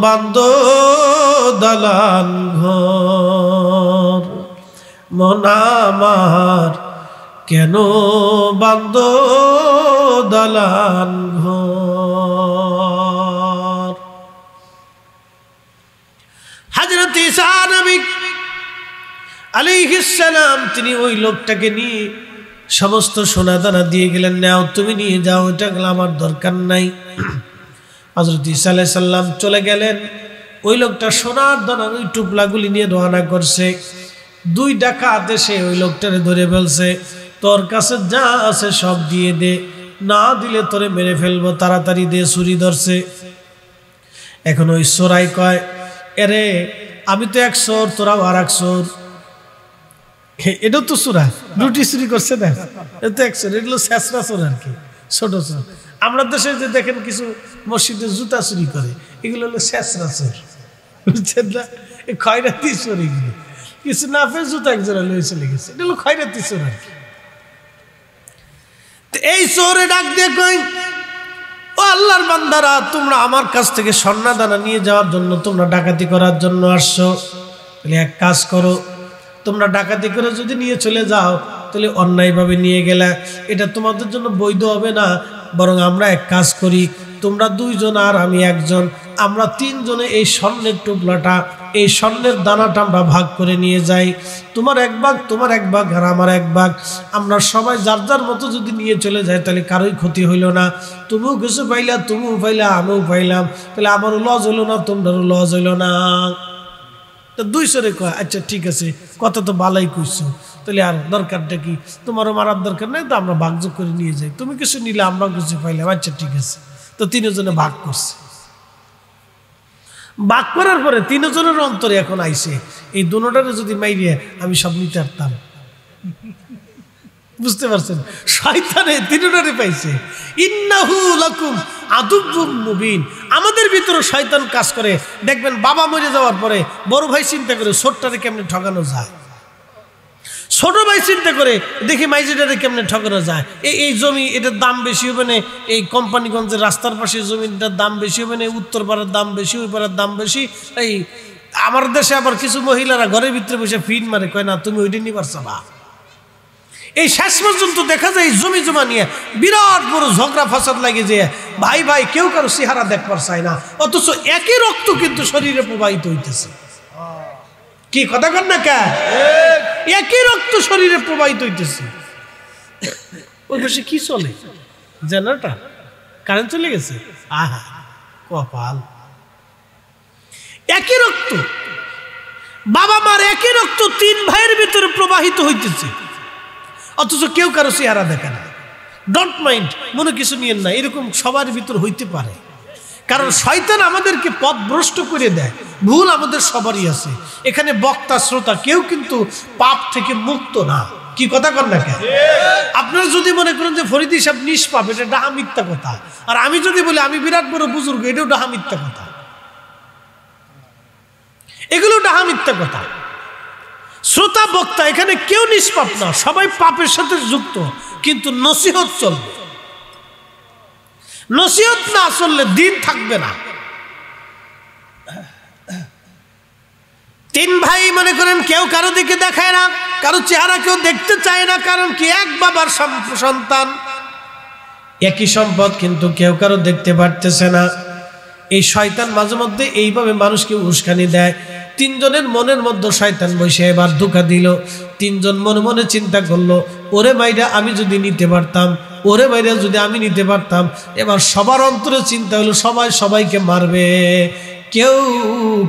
বান্দ দালান ঘর, মন আমার কেন বান্দ দালান ঘর। হযরত ঈসা নবী আলাইহিস সালাম তিনি ওই লোকটাকে নিয়ে সমস্ত সোনা দানা দিয়ে গেলেন, নাও তুমি নিয়ে যাও, এটা আমার দরকার নাই। হযরত ঈসা আলাইহিস সালাম চলে গেলেন। ওই লোকটা সোনার দানার ওই টুকলাগুলি নিয়ে রওনা করছে। দুই ডাকাত এসে ওই লোকটারে ধরে ফেলছে, তোর কাছে যা আছে সব দিয়ে দে, না দিলে তোরে মেরে ফেলবো, তাড়াতাড়ি দে। ছুরি ধরছে। এখন ওই চোরাই কয়, এরে আমি তো এক চোর, তোরাও আর এক চোর। এটাও তো চোরা, রুটি চুরি করছে না, এটা তো এক চোর। এগুলো শেষরা চোর আর কি, ছোট চোর। আমরা দেশে যে দেখেন কিছু মসজিদে জুতা চুরি করে, এগুলো হলো শেষরা চোর, বুঝছেন না? এই খয়রাতি চোর, এগুলো কিছু না পেয়ে জুতা একজোড়া লয়ে চলে গেছে, এটা হলো খয়রাতি চোর আর কি। এই চোরে ডাক দিয়ে কই, ও আল্লাহর বান্দারা, তোমরা আমার কাছ থেকে সোনা দানা নিয়ে যাওয়ার জন্য, তোমরা ডাকাতি করার জন্য আসছো, তাহলে এক কাজ করো, তোমরা ডাকাতি করে যদি নিয়ে চলে যাও তাহলে অন্যায়ভাবে নিয়ে গেলে এটা তোমাদের জন্য বৈধ হবে না। বরং আমরা এক কাজ করি, তোমরা দুইজন আর আমি একজন, আমরা তিনজনে এই স্বর্ণের টুকলাটা, এই স্বর্ণের দানাটা আমরা ভাগ করে নিয়ে যাই। তোমার এক ভাগ, তোমার এক ভাগ, আর আমার এক ভাগ। আমরা সবাই যার যার মতো যদি নিয়ে চলে যাই তাহলে কারোই ক্ষতি হইল না। তুমিও কিছু পাইলা, তুমিও পাইলা, আমিও পাইলাম, তাহলে আমারও লস হইল না, তোমারও লস হইল না। দুই সরে কয়, আচ্ছা ঠিক আছে, কথা তো ভালোই কইছো, তাহলে আর দরকারটা কি, তোমারও মারার দরকার নেই, তো আমরা ভাগযোগ করে নিয়ে যাই, তুমি কিছু নিলে আমরাও কিছু পাইলাম, আচ্ছা ঠিক আছে। তো তিনজনে ভাগ করছে। ভাগ করার পরে তিনজনের অন্তরে এখন আইছে, এই দুটারে যদি মাইরিয়ে আমি সব নিতে পারতাম। বুঝতে পারছেন? শয়তানে তিনটারে পাইছে। ইন্নাহু লাকুম আদুব্বুম মুবিন। আমাদের ভিতরে শয়তান কাজ করে। দেখবেন বাবা মরে যাওয়ার পরে বড় ভাই চিন্তা করে ছোটটারে কেমনে ঠকানো যায়, ছোট ভাই চিন্তা করে দেখি মাইজিটারে কেমনে ঠকানো যায়। এই জমি, এটার দাম বেশি হবে না, এই কোম্পানিগঞ্জের রাস্তার পাশে জমিটার দাম বেশি হবে না, উত্তর পাড়ার দাম বেশি, ওই পাড়ার দাম বেশি। এই আমার দেশে আবার কিছু মহিলারা ঘরের ভিতরে বসে ফিন মারে, কয় না তুমি ওইটা নিয়ে পারছো না। এই শেষ পর্যন্ত দেখা যায় জমি জমা নিয়ে বিরাট বড় ঝগড়া ফাসাদ লাগে, যে ভাই ভাই কেউ কারো চেহারা দেখবার চায় না, অথচ একই রক্ত কিন্তু শরীরে প্রবাহিত হইতেছে। কি কথা কন না কে? একই রক্ত শরীরে প্রবাহিত হইতেছে। ওই বসে কি চলে, জেনারেটর কারেন্ট চলে গেছে, আহা কপাল। একই রক্ত, বাবা মার একই রক্ত তিন ভাইয়ের ভিতরে প্রবাহিত হইতেছে, অথচ কেউ কারো চেহারা দেখে না। ডোন্ট মাইন্ড, মনে কিছু নিয়েন না, এরকম সবার ভিতর হইতে পারে। কারণ শয়তান আমাদেরকে পথভ্রষ্ট করে দেয়, ভুল আমাদের সবারই আছে। এখানে বক্তা শ্রোতা কেউ কিন্তু পাপ থেকে মুক্ত না। কি কথা কন না কেন? আপনারা যদি মনে করেন যে ফরিদি সাহেব নিষ্পাপ, এটা ডাহা মিথ্যা কথা। আর আমি যদি বলি আমি বিরাট বড় বুজুর্গ, এটাও ডাহা মিথ্যা কথা। এগুলো ডাহা মিথ্যা কথা। শ্রোতা বক্তা এখানে কেউ নিষ্পাপ না, সবাই পাপের সাথে যুক্ত, কিন্তু নসিহত চলবে। নসিহত না চললে দিন থাকবে না। তিন ভাই মনে করেন কেউ কারো দিকে দেখায় না, কারো চেহারা কেউ দেখতে চায় না, কারণ কি এক বাবার সন্তান, একই সম্পদ, কিন্তু কেউ কারো দেখতে পারতেছে না। এই শয়তান মাঝে মধ্যে এইভাবে মানুষকে উস্কানি দেয়। তিনজনের মনের মধ্যে শয়তান বসে এবার ধোঁকা দিল। তিনজন মনে মনে চিন্তা করলো, ওরে মাইরা আমি যদি নিতে পারতাম, ওরে মাইরা যদি আমি নিতে পারতাম। এবার সবার অন্তরে চিন্তা হলো সবাই সবাইকে মারবে, কেউ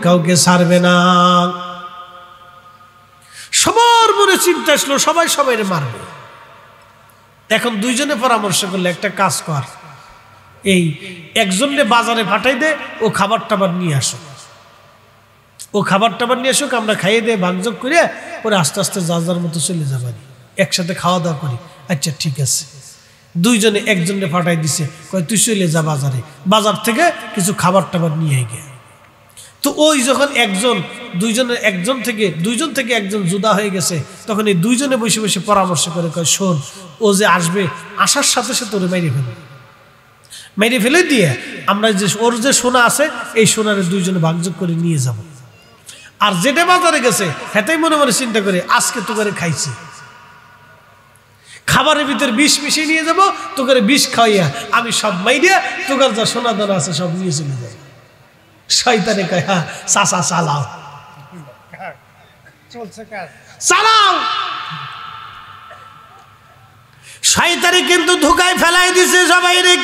কাউকে ছাড়বে না। সবার মনে চিন্তা আসলো সবাই সবাইকে মারবে। এখন দুইজনে পরামর্শ করলে, একটা কাজ কর, এই একজনকে বাজারে পাঠাই দে, ও খাবার টাবার নিয়ে আসো। ও খাবার টাবার নিয়ে আসুক, আমরা খাইয়ে দিয়ে ভাগযোগ করে পরে আস্তে আস্তে যার যার মতো চলে যাবানি, একসাথে খাওয়া দাওয়া করি। আচ্ছা ঠিক আছে। দুইজনে একজনে পাঠাই দিছে, কয় তুই চলে যা বাজারে, বাজার থেকে কিছু খাবার টাবার নিয়ে গিয়ে। তো ওই যখন দুইজন থেকে একজন জুদা হয়ে গেছে, তখন এই দুইজনে বসে বসে পরামর্শ করে, কয় শোন, ও যে আসবে, আসার সাথে সাথে ওরে মেরে ফেলে দিয়ে আমরা যে ওর যে সোনা আছে এই সোনারে দুইজনে ভাগযোগ করে নিয়ে যাব। আর যেটা বাজারে গেছে হেঁটাই মনে মনে চিন্তা করে আজকে তো করে খাইছি, খাবারের ভিতরে বিষ মিশিয়ে নিয়ে যাবো, তো করে বিষ খাইয়া আমি সব মাইরিয়া তোকার যা সোনা দানা আছে সব নিয়ে চলে যাবো। শয়তানে কয় হ্যাঁ চাচা চালাও চালাও। শয়তানে কিন্তু ধোকায় ফেলাই দিছে সবাই রে।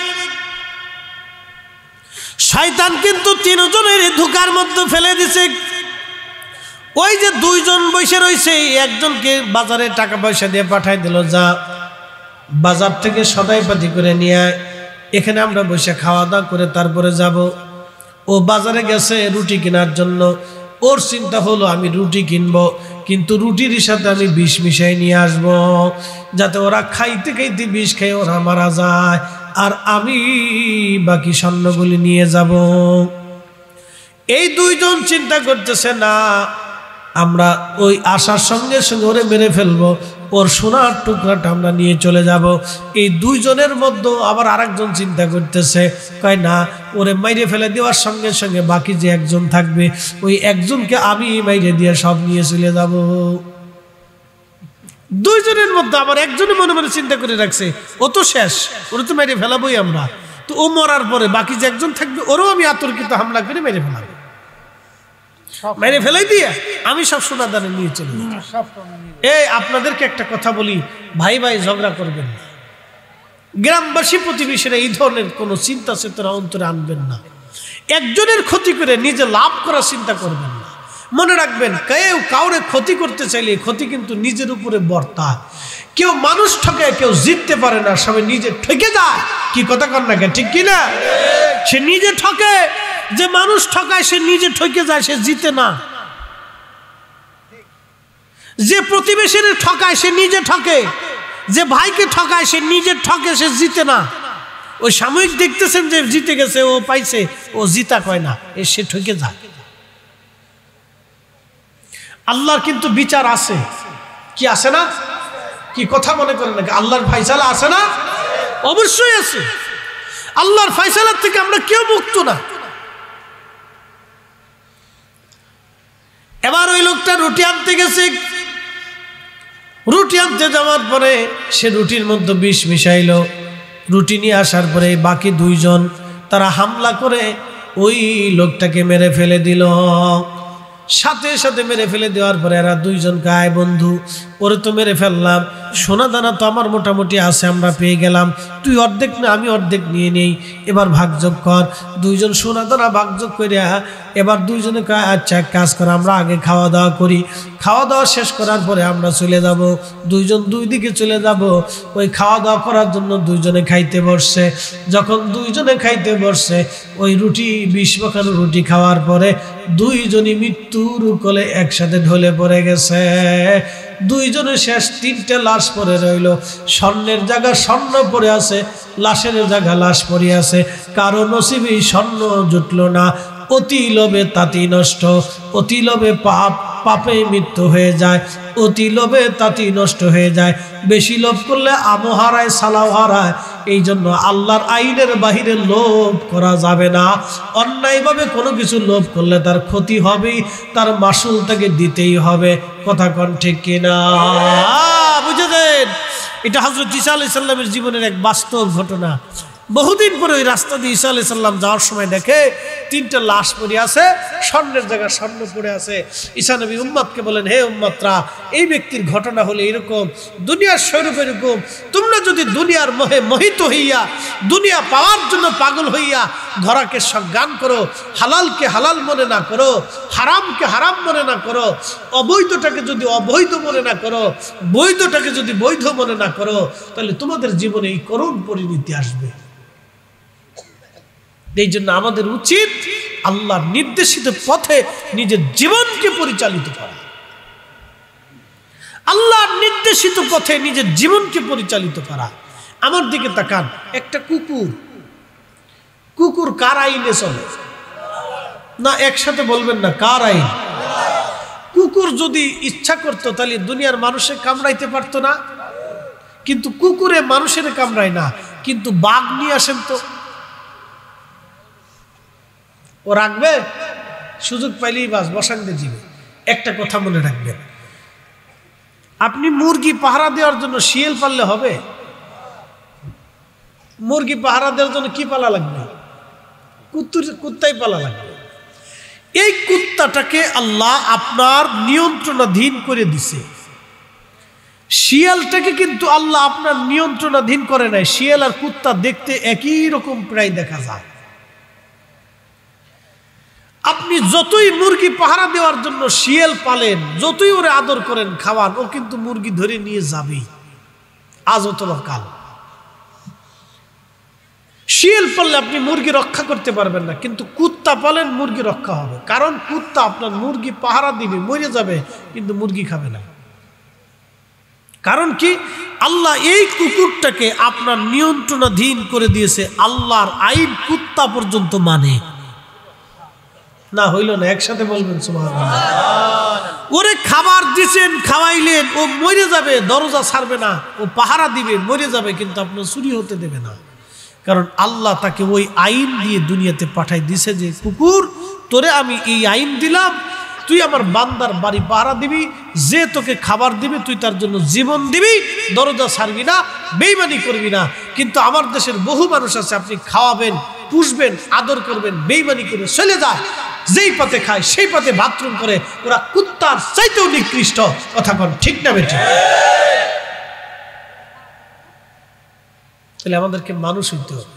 শয়তান কিন্তু তিনজনের ধোকার মধ্যে ফেলে দিছে। ওই যে দুইজন বসে রয়েছে, একজনকে বাজারে টাকা পয়সা দিয়ে পাঠাই দিল, যা বাজার থেকে সদাই পাতি করে নিয়ে এখানে আমরা বসে খাওয়া দাওয়া করে তারপরে যাব। ও বাজারে গেছে রুটি কেনার জন্য। ওর চিন্তা হলো আমি রুটি কিনবো, কিন্তু রুটির সাথে আমি বিষ মিশাই নিয়ে আসবো, যাতে ওরা খাইতে খাইতে বিষ খেয়ে ওরা মারা যায়, আর আমি বাকি স্বর্ণগুলি নিয়ে যাব। এই দুইজন চিন্তা করতেছে না, আমরা ওই আসার সঙ্গে সঙ্গে ওরে মেরে ফেলবো, ওর সোনার টুকরাটা আমরা নিয়ে চলে যাব। এই দুইজনের মধ্যে আবার আরেকজন চিন্তা করতেছে, কয় না, ওরে মাইরে ফেলে দেওয়ার সঙ্গে সঙ্গে বাকি যে একজন থাকবে ওই একজনকে আমি মাইরে দিয়ে সব নিয়ে চলে যাব। দুইজনের মধ্যে আবার একজনে মনে মনে চিন্তা করে রাখছে, ও তো শেষ, ওরে তো মেরে ফেলাবোই আমরা, তো ও মরার পরে বাকি যে একজন থাকবে ওরও আমি আতর্কিত হামলা করে মেরে ফেলাবো, মেরে ফেলাই দিয়ে আমি সব সোনা দানে নিয়ে চলে যাব। এই আপনাদেরকে একটা কথা বলি, ভাই ভাই ঝগড়া করবেন না। গ্রামবাসী প্রতিবেশীরা এই ধরনের কোনো চিন্তা চেতনা অন্তরে আনবেন না। একজনের ক্ষতি করে নিজে লাভ করার চিন্তা করবেন না। মনে রাখবেন, কেউ কাউরে ক্ষতি করতে চাইলে ক্ষতি কিন্তু নিজের উপরে বর্তায়। কেউ মানুষ ঠকে, কেউ জিততে পারে না, সবাই নিজে ঠকে যায়। কি কথা কর না, ঠিক কিনা? সে নিজে ঠকে, যে মানুষ ঠকায় সে নিজে ঠকে যায়, সে জিতে না। যে প্রতিবেশীর ঠকায় সে নিজে ঠকে, যে ভাইকে ঠকায় সে নিজে ঠকে, সে জিতে না। ওই সাময়িক দেখতেছেন যে জিতে গেছে, ও পাইছে, ও জিতা কয় না, সে ঠকে যায়। আল্লাহর কিন্তু বিচার আছে, কি আছে না? কি কথা মনে করেন নাকি? আল্লাহর ফায়সালা আছে না? অবশ্যই আছে। আল্লাহর ফায়সালার থেকে আমরা কেউ মুক্ত না। এবার ওই লোকটা রুটি আনতে গেছে, রুটি আনতে যাওয়ার পরে সে রুটির মধ্যে বিষ মিশাইল। রুটি নিয়ে আসার পরে বাকি দুইজন তারা হামলা করে ওই লোকটাকে মেরে ফেলে দিল। সাথে সাথে মেরে ফেলে দেওয়ার পরে এরা দুইজন গায়ে, বন্ধু ওরে তো মেরে ফেললাম, সোনা দানা তো আমার মোটামুটি আছে, আমরা পেয়ে গেলাম, তুই অর্ধেক না আমি অর্ধেক নিয়ে নেই, এবার ভাগযোগ কর। দুইজন সোনা দানা ভাগযোগ করিয়া এবার দুইজনে কয় আচ্ছা এক কাজ কর, আমরা আগে খাওয়া দাওয়া করি, খাওয়া দাওয়া শেষ করার পরে আমরা চলে যাব। দুইজন দুই দিকে চলে যাব। ওই খাওয়া দাওয়া করার জন্য দুইজনে খাইতে বসছে। যখন দুইজনে খাইতে বসছে, ওই রুটি 20 মাখানো রুটি খাওয়ার পরে দুইজনই মৃত্যুর কোলে একসাথে ঢলে পড়ে গেছে। দুইজনের শেষ, 3টে লাশ পড়ে রইল। স্বর্ণের জায়গা স্বর্ণ পড়ে আছে, লাশের জায়গা লাশ পড়ে আছে। কারো নসিবে স্বর্ণ জুটল না। অতি লোভে তাতি নষ্ট, অতি লোভে পাপ, পাপে মৃত্যু হয়ে যায়, অতি লোভে তাতি নষ্ট হয়ে যায়। বেশি লোভ করলে আমও হারায়, সালাও হারায়। এই জন্য আল্লাহর আইনের বাহিরে লোভ করা যাবে না। অন্যায়ভাবে কোনো কিছু লোভ করলে তার ক্ষতি হবেই, তার মাসুল তাকে দিতেই হবে। কথা কোন ঠিক কিনা? বুঝেছেন? এটা হযরত ঈসা আলাইহিস সালামের জীবনের এক বাস্তব ঘটনা। বহুদিন পরে ওই রাস্তা দিয়ে ঈসা আলাইহিস সালাম যাওয়ার সময় দেখে 3টে লাশ পড়ে আছে, স্বর্ণের জায়গায় স্বর্ণ পড়ে আছে। ঈসা নবী উম্মতকে বলেন, হে উম্মতরা, এই ব্যক্তির ঘটনা হলো এরকম, দুনিয়ার স্বরূপ এরকম। তোমরা যদি দুনিয়ার মোহে মোহিত হইয়া, দুনিয়া পাওয়ার জন্য পাগল হইয়া ধরাকে সজ্ঞান করো, হালালকে হালাল মনে না করো, হারামকে হারাম মনে না করো, অবৈধটাকে যদি অবৈধ মনে না করো, বৈধটাকে যদি বৈধ মনে না করো, তাহলে তোমাদের জীবনে এই করুণ পরিণতি আসবে। এই জন্য আমাদের উচিত আল্লাহর নির্দেশিত পথে নিজের জীবনকে পরিচালিত করা। আল্লাহর নির্দেশিত পথে নিজের জীবনকে পরিচালিত করা। আমার দিকে তাকান, একটা কুকুর কার আইনে চলে? না, একসাথে বলবেন না, কার আইন? কুকুর যদি ইচ্ছা করতো তাহলে দুনিয়ার মানুষের কামড়াইতে পারতো না, কিন্তু কুকুরে মানুষের কামড়ায় না। কিন্তু বাঘ নিয়ে আসেন তো, ও রাখবে? সুযোগ পাইলেই বাস বসাঙ্গে দিবে। একটা কথা মনে রাখবেন, আপনি মুরগি পাহারা দেওয়ার জন্য শিয়াল পাললে হবে? মুরগি পাহারা দেওয়ার জন্য কি পালা লাগবে? কুত্তাই পালা লাগবে। এই কুত্তাটাকে আল্লাহ আপনার নিয়ন্ত্রণাধীন করে দিছে। শিয়ালটাকে কিন্তু আল্লাহ আপনার নিয়ন্ত্রণাধীন করে নাই। শিয়াল আর কুত্তা দেখতে একই রকম প্রায় দেখা যায়। আপনি যতই মুরগি পাহারা দেওয়ার জন্য শিয়াল পালেন, যতই ওরে আদর করেন, খাওয়ান, ও কিন্তু মুরগি ধরে নিয়ে যাবেই, আজ অথবা কাল। শিয়াল পাললে আপনি মুরগি রক্ষা করতে পারবেন না, কিন্তু কুত্তা পালেন মুরগি রক্ষা হবে। কারণ কুত্তা আপনার মুরগি পাহারা দিবে, মরে যাবে, কিন্তু মুরগি খাবে না। কারণ কি? আল্লাহ এই কুকুরটাকে আপনার নিয়ন্ত্রণাধীন করে দিয়েছে। আল্লাহর আইন কুত্তা পর্যন্ত মানে না। হইল না? একসাথে বলবেন সুবহানাল্লাহ। ওরে খাবার দিছেন, খাওয়াইলেন, ও মরে যাবে, দরজা ছাড়বে না, ও পাহারা দিবে, মরে যাবে, কিন্তু আপনার চুরি হতে দেবে না। কারণ আল্লাহ তাকে ওই আইন দিয়ে দুনিয়াতে পাঠাই দিছে যে কুকুর, তোরে আমি এই আইন দিলাম, তুই আমার বান্দার বাড়ি পাহারা দিবি, যে তোকে খাবার দিবি তুই তার জন্য জীবন দিবি, দরজা ছাড়বি না, বেইমানি করবি না। কিন্তু আমার দেশের বহু মানুষ আছে, আপনি খাওয়াবেন, পুষবেন, আদর করবেন, বেইমানি করে চলে যায়, যেই পথে খায় সেই পথে বাথরুম করে। ওরা কুত্তার চাইতেও নিকৃষ্ট। কথা কোন ঠিক না বেঠিক? তাহলে আমাদেরকে মানুষ হইতে হবে।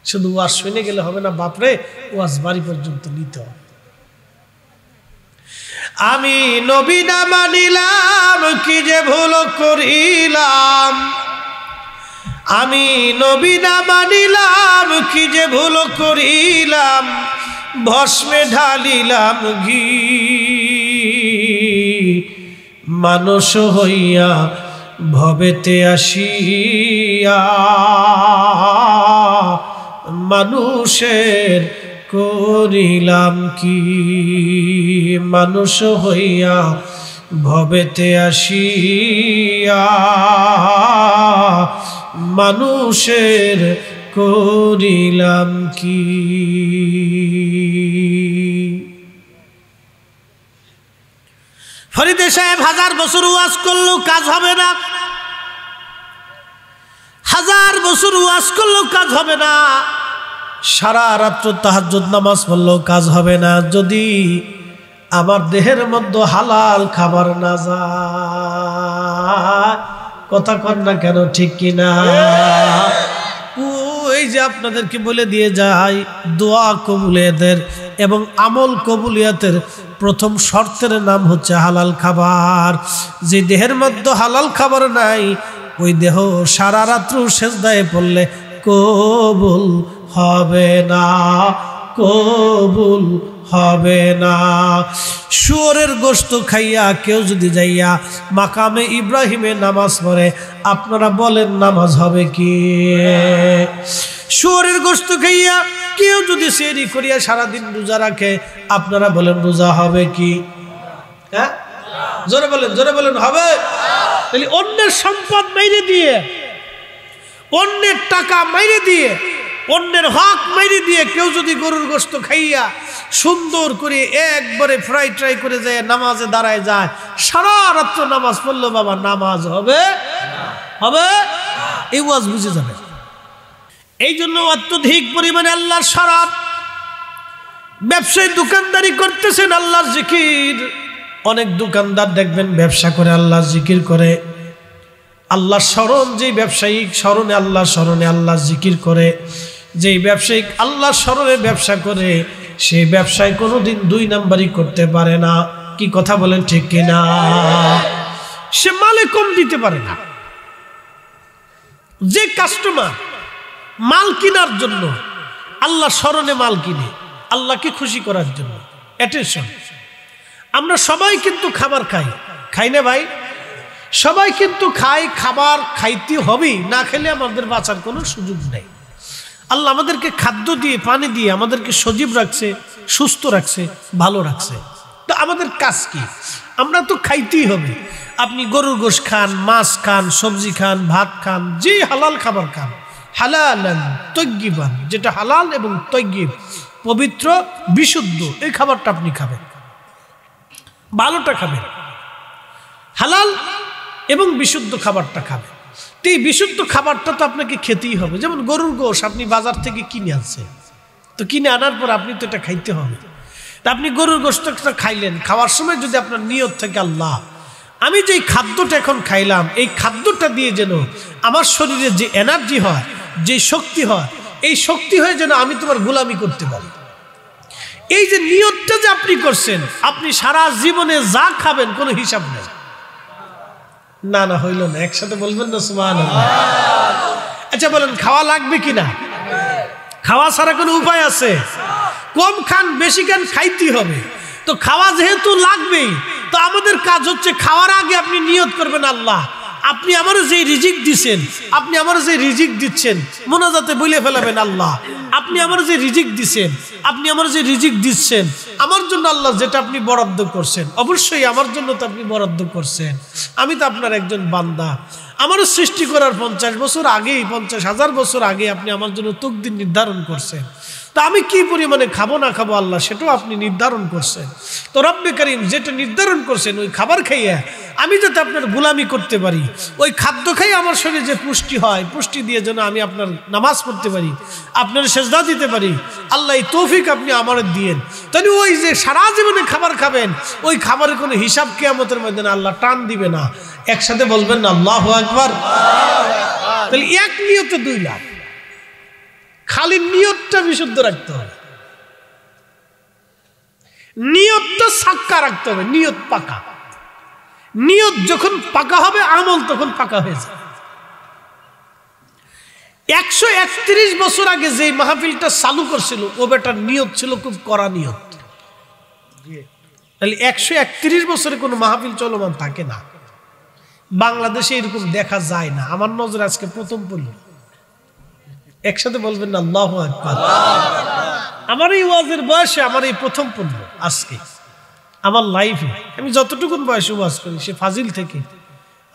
শুধু ওয়াজ শুনে গেলে হবে না, বাপরে, ওয়াজ বাড়ি পর্যন্ত নিতে হবে। আমি নবী না মানিলাম, কি যে ভুল করিলাম। আমি নবী না মানিলাম, কি যে ভুল করিলাম। ভস্মে ঢালিলাম ঘি, মানুষ হইয়া ভবেতে আসিয়া। মানুষের করিলাম কি, মানুষ হইয়া ভবেতে আসিয়া। মানুষের করিলাম কি। ফরিদে সাহেব 1000 বছর ওয়াজ করলেও কাজ হবে না, 1000 বছর ওয়াজ করলেও কাজ হবে না, সারা রাত্র তাহাজ্জুদ নামাজ পড়লেও কাজ হবে না, যদি আমার দেহের মধ্যে হালাল খাবার না যায়। কথা কন না কেন, ঠিক কিনা? ওই যে আপনাদেরকে বলে দিয়ে যাই, দোয়া কবুলিয়াতের এবং আমল কবুলিয়াতের প্রথম শর্তের নাম হচ্ছে হালাল খাবার। যে দেহের মধ্যে হালাল খাবার নাই, ওই দেহ সারা রাত্র সেজদায় পড়লে কবুল হবে না, কবুল হবে না। শুয়োরের গোশত খাইয়া কেউ যদি যাইয়া মাকামে ইব্রাহিমে নামাজ পড়ে, আপনারা বলেন নামাজ হবে কি? শুয়োরের গোশত খাইয়া কেউ যদি সেহরি করিয়া সারাদিন রোজা রাখে, আপনারা বলেন রোজা হবে কি? হ্যাঁ, জোরে বলেন, জোরে বলেন, হবে? তাহলে অন্যের সম্পদ মাইরে দিয়ে, অন্যের টাকা মাইরে দিয়ে, অন্যের হক মাইরে দিয়ে কেউ যদি গরুর গোশত খাইয়া সুন্দর করে একবারে ফ্রাই ট্রাই করে যায়, নামাজে দাঁড়ায় যায়, সারা রাত্র নামাজ পড়লো, বাবা নামাজ হবে? হবে? এই ওয়াজ বুঝে যাবে। এই জন্য অত্যধিক পরিমাণে আল্লাহর শরাব, ব্যবসায়ী দোকানদারি করতেছেন, আল্লাহর জিকির। অনেক দোকানদার দেখবেন ব্যবসা করে, আল্লাহর জিকির করে, আল্লাহর স্মরণ, যেই ব্যবসায়িক স্মরণে আল্লাহর স্মরণে আল্লাহর জিকির করে, যেই ব্যবসায়িক আল্লাহর স্মরণে ব্যবসা করে, সেই ব্যবসায় কোনোদিন 2 নাম্বারই করতে পারে না। কি কথা বলেন, ঠিক কিনা? সে মালে কম দিতে পারে না। যে কাস্টমার মাল কেনার জন্য আল্লাহ স্মরণে মাল কিনে, আল্লাহকে খুশি করার জন্য। অ্যাটেনশন, আমরা সবাই কিন্তু খাবার খাই, খাই না ভাই? সবাই কিন্তু খাই, খাবার খাইতে হবেই, না খেলে আমাদের বাঁচার কোনো সুযোগ নেই। আল্লাহ আমাদেরকে খাদ্য দিয়ে, পানি দিয়ে আমাদেরকে সজীব রাখছে, সুস্থ রাখছে, ভালো রাখছে। তো আমাদের কাজ কি? আমরা তো খাইতেই হবে। আপনি গরুর গোশত খান, মাছ খান, সবজি খান, ভাত খান, যে হালাল খাবার খান, হালালান তয়্যিবান, যেটা হালাল এবং তয়্যিব, পবিত্র, বিশুদ্ধ, এই খাবারটা আপনি খাবেন, ভালোটা খাবেন, হালাল এবং বিশুদ্ধ খাবারটা খাবেন। তো এই বিশুদ্ধ খাবারটা তো আপনাকে খেতেই হবে। যেমন গরুর গোশত আপনি বাজার থেকে কিনে আনছেন, তো কিনে আনার পর আপনি তো এটা খাইতে হবে। তা আপনি গরুর গোশতটা খাইলেন, খাওয়ার সময় যদি আপনার নিয়ত থাকে আল্লাহ আমি যে খাদ্যটা এখন খাইলাম, এই খাদ্যটা দিয়ে যেন আমার শরীরে যে এনার্জি হয়, যে শক্তি হয়, এই শক্তি হয়ে যেন আমি তোমার গোলামি করতে পারি। এই যে নিয়তটা যে আপনি করছেন, আপনি সারা জীবনে যা খাবেন কোনো হিসাব নেই। না না, হইল না, একসাথে বলবেন না সুবহানাল্লাহ। আচ্ছা বলেন, খাওয়া লাগবে কিনা? খাওয়া ছাড়া কোনো উপায় আছে? কম খান বেশি খান, খাইতেই হবে। তো খাওয়া যেহেতু লাগবেই, তো আমাদের কাজ হচ্ছে খাওয়ার আগে আপনি নিয়ত করবেন আল্লাহ আপনি আমার যে রিজিক দিচ্ছেন, আপনি আমার যে রিজিক দিচ্ছেন, মোনাজাতে বলে ফেলাবেন আল্লাহ আপনি আমার যে রিজিক দিচ্ছেন, আপনি আমার যে রিজিক দিচ্ছেন, আমার জন্য আল্লাহ যেটা আপনি বরাদ্দ করছেন, অবশ্যই আমার জন্য তো আপনি বরাদ্দ করছেন। আমি তো আপনার একজন বান্দা, আমারও সৃষ্টি করার 50 বছর আগেই, 50,000 বছর আগে আপনি আমার জন্য তকদির নির্ধারণ করছেন। তা আমি কি পরিমাণে খাবো না খাবো আল্লাহ সেটাও আপনি নির্ধারণ করছেন। তো রব্বে কারীম যেটা নির্ধারণ করছেন, ওই খাবার খাইয়া আমি যাতে আপনার গোলামি করতে পারি, ওই খাদ্য খাই আমার শরীরে যে পুষ্টি হয়, পুষ্টি দিয়ে যেন আমি আপনার নামাজ পড়তে পারি, আপনার সেজদা দিতে পারি, আল্লাহ এই তৌফিক আপনি আমার দিয়েন। তাহলে ওই যে সারা জীবনে খাবার খাবেন, ওই খাবারের কোনো হিসাব কিয়ামতের ময়দানে আল্লাহ টান দিবে না। একসাথে বলবেন না আল্লাহু আকবার। তাহলে এক নিয়তে 2 লাখ। খালি নিয়তটা বিশুদ্ধ রাখতে হবে, নিয়তটা সাক্কা রাখতে হবে, নিয়ত পাকা। নিয়ত যখন পাকা হবে, আমল তখন পাকা হয়ে যায়। 131 বছর আগে যে মাহফিলটা চালু করছিল, ও বেটার নিয়ত ছিল খুব কড়া নিয়ত। তাহলে 131 বছরে কোনো মাহফিল চলমান থাকে না, বাংলাদেশে এরকম দেখা যায় না। আমার নজরে আজকে প্রথম পড়ল। একসাথে বলবেন না আল্লাহু আকবার। আমার এই ওয়াজের বয়সে আমার এই প্রথম পড়ল আজকে আমার লাইফে। আমি যতটুকুন বয়সে ওয়াজ করি, সে ফাজিল থেকে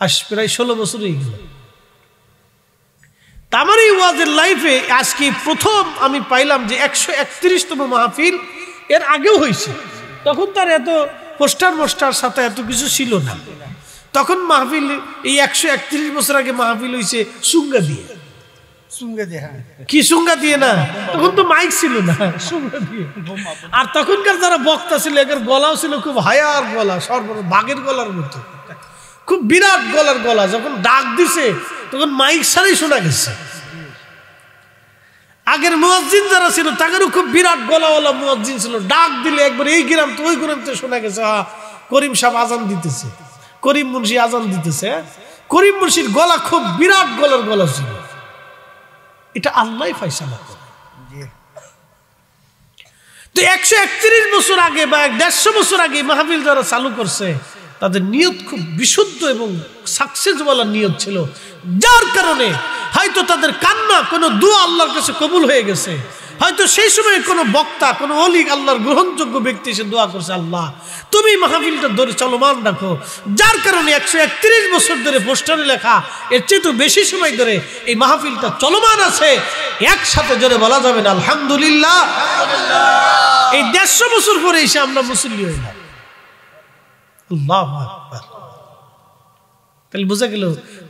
আজ প্রায় 16 বছর হয়ে গেল। তা আমার এই ওয়াজের লাইফে আজকে প্রথম আমি পাইলাম যে 131তম মাহফিল। এর আগেও হয়েছে, তখন তার এত পোস্টার সাথে এত কিছু ছিল না। তখন মাহফিল এই 131 বছর আগে মাহফিল হয়েছে সুঙ্গা দিয়ে। কি সুঙ্গা দিয়ে না, তখন তো মাইক ছিল না, সুঙ্গা দিয়ে। আর তখনকার যারা বক্তা ছিল, এদের গলাও ছিল খুব হায়ার গলা, বাঘের গলার মতো, খুব বিরাট গলার গলা। যখন ডাক দিছে তখন মাইক ছাড়াই শোনা গেছে। আগের মুয়াজ্জিন যারা ছিল তাদেরও খুব বিরাট গলাওয়ালা মুয়াজ্জিন ছিল, ডাক দিলে একবার এই গ্রাম তো ওই গ্রাম থেকে শোনা গেছে। করিম সাহেব আজান দিতেছে, করিম মুন্সি আজান দিতেছে। করিম মুন্সির গলা খুব বিরাট গলার গলা ছিল। এটা আল্লাহ ফয়সালা করে। তো 131 বছর আগে বা 150 বছর আগে মাহফিল যারা চালু করছে, তাদের নিয়ত খুব বিশুদ্ধ এবং সাকসেসওয়ালা নিয়ত ছিল, যার কারণে হয়তো তাদের কান্না, কোনো দোয়া আল্লাহর কাছে কবুল হয়ে গেছে। হয়তো সেই সময় কোনো বক্তা, কোনো ওলি, আল্লাহর গ্রহণযোগ্য ব্যক্তি এসে দোয়া করছে, আল্লাহ তুমি মাহফিলটা ধরে চলমান রাখো। যার কারণে 131 বছর ধরে পোস্টারে লেখা, এর চেয়ে তো বেশি সময় ধরে এই মাহফিলটা চলমান আছে। একসাথে জোরে বলা যাবে না আলহামদুলিল্লাহ। এই 150 বছর পরে এসে আমরা মুসল্লি হইলাম। আল্লাহু আকবার। তাহলে বোঝা গেল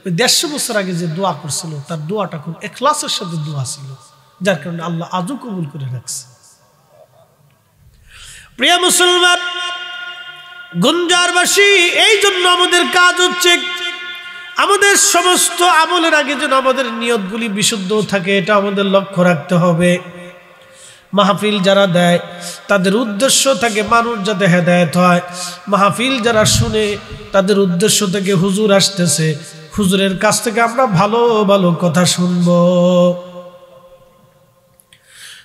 ওই 150 বছর আগে যে দোয়া করছিল, তার দোয়াটা খুব ইখলাসের সাথে দোয়া ছিল, যার কারণে আল্লাহ আজও কবুল করে রাখছে। প্রিয় মুসলমান, গুঞ্জারবাসী, এই জন্য আমাদের কাজ হচ্ছে আমাদের সমস্ত আমলের আগে যেন আমাদের নিয়তগুলি বিশুদ্ধ থাকে, এটা আমাদের লক্ষ্য রাখতে হবে। মাহফিল যারা দেয় তাদের উদ্দেশ্য থাকে মানুষ যাতে হেদায়েত হয়। মাহফিল যারা শুনে তাদের উদ্দেশ্য থেকে হুজুর আসতেছে, হুজুরের কাছ থেকে আমরা ভালো ভালো কথা শুনবো।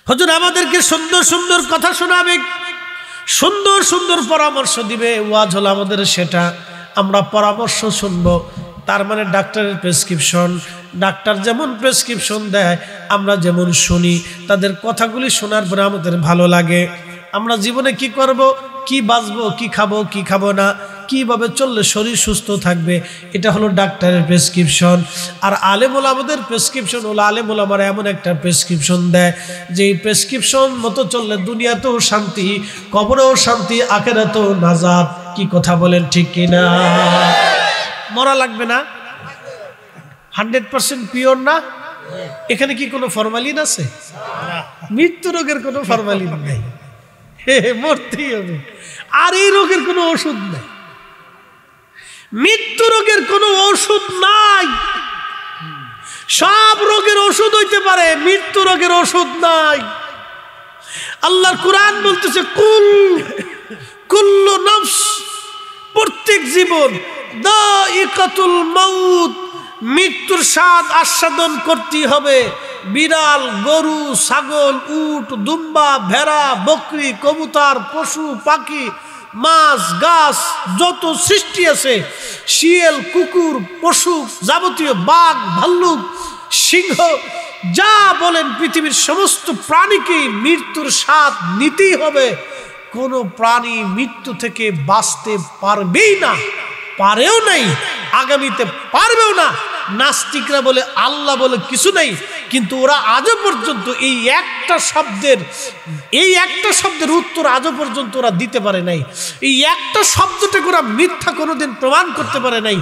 হুজুর আমাদেরকে সুন্দর সুন্দর কথা শোনাবে, সুন্দর সুন্দর পরামর্শ দিবে, ওয়াজ হলো আমাদের সেটা, আমরা পরামর্শ শুনবো। তার মানে ডাক্তারের প্রেসক্রিপশন, ডাক্তার যেমন প্রেসক্রিপশন দেয় আমরা যেমন শুনি, তাদের কথাগুলি শোনার পরে আমাদের ভালো লাগে। আমরা জীবনে কি করব, কি বাঁচবো, কি খাবো না, কিভাবে চললে শরীর সুস্থ থাকবে, এটা হলো ডাক্তারের প্রেসক্রিপশন। আর আলেম ওলামাদের প্রেসক্রিপশন হলো, আলেম ওলামারা এমন একটা প্রেসক্রিপশন দেয় যে প্রেসক্রিপশন মতো চললে দুনিয়াতেও শান্তি, কবরেও শান্তি, আখিরাতেও নাজাত। কি কথা বলেন ঠিক কিনা? মরা লাগবে না, 100% পিওর না। এখানে কি কোনো ফরমালিন আছে? মৃত্যু রোগের কোনো ফরমালিন নেই, মরতেই হবে। আর এই রোগের কোনো ওষুধ নেই, মৃত্যু রোগের কোনো ওষুধ নাই। সব রোগের ওষুধ হইতে পারে, মৃত্যু রোগের ওষুধ নাই। আল্লাহর কোরআন বলতেছে কুল্লু নফস, প্রত্যেক জীবন, দাইকাতুল মাউত, মৃত্যুর স্বাদ আস্বাদন করতেই হবে। বিড়াল, গরু, ছাগল, উট, দুম্বা, ভেড়া, বকরি, কবুতর, পশু পাখি, মাছ, গাছ, যত সৃষ্টি আছে, শিয়াল, কুকুর, পশু, যাবতীয় বাঘ, ভাল্লুক, সিংহ, যা বলেন পৃথিবীর সমস্ত প্রাণীকেই মৃত্যুর স্বাদ নিতেই হবে। কোনো প্রাণী মৃত্যু থেকে বাঁচতে পারবেই না, পারেও নাই, আগামীতে পারবেও না। নাস্তিকরা বলে আল্লাহ বলে কিছু নেই, কিন্তু ওরা আজও পর্যন্ত এই একটা শব্দের উত্তর আজও পর্যন্ত ওরা দিতে পারে নাই। এই একটা শব্দটাকে ওরা মিথ্যা কোনোদিন প্রমাণ করতে পারে নাই।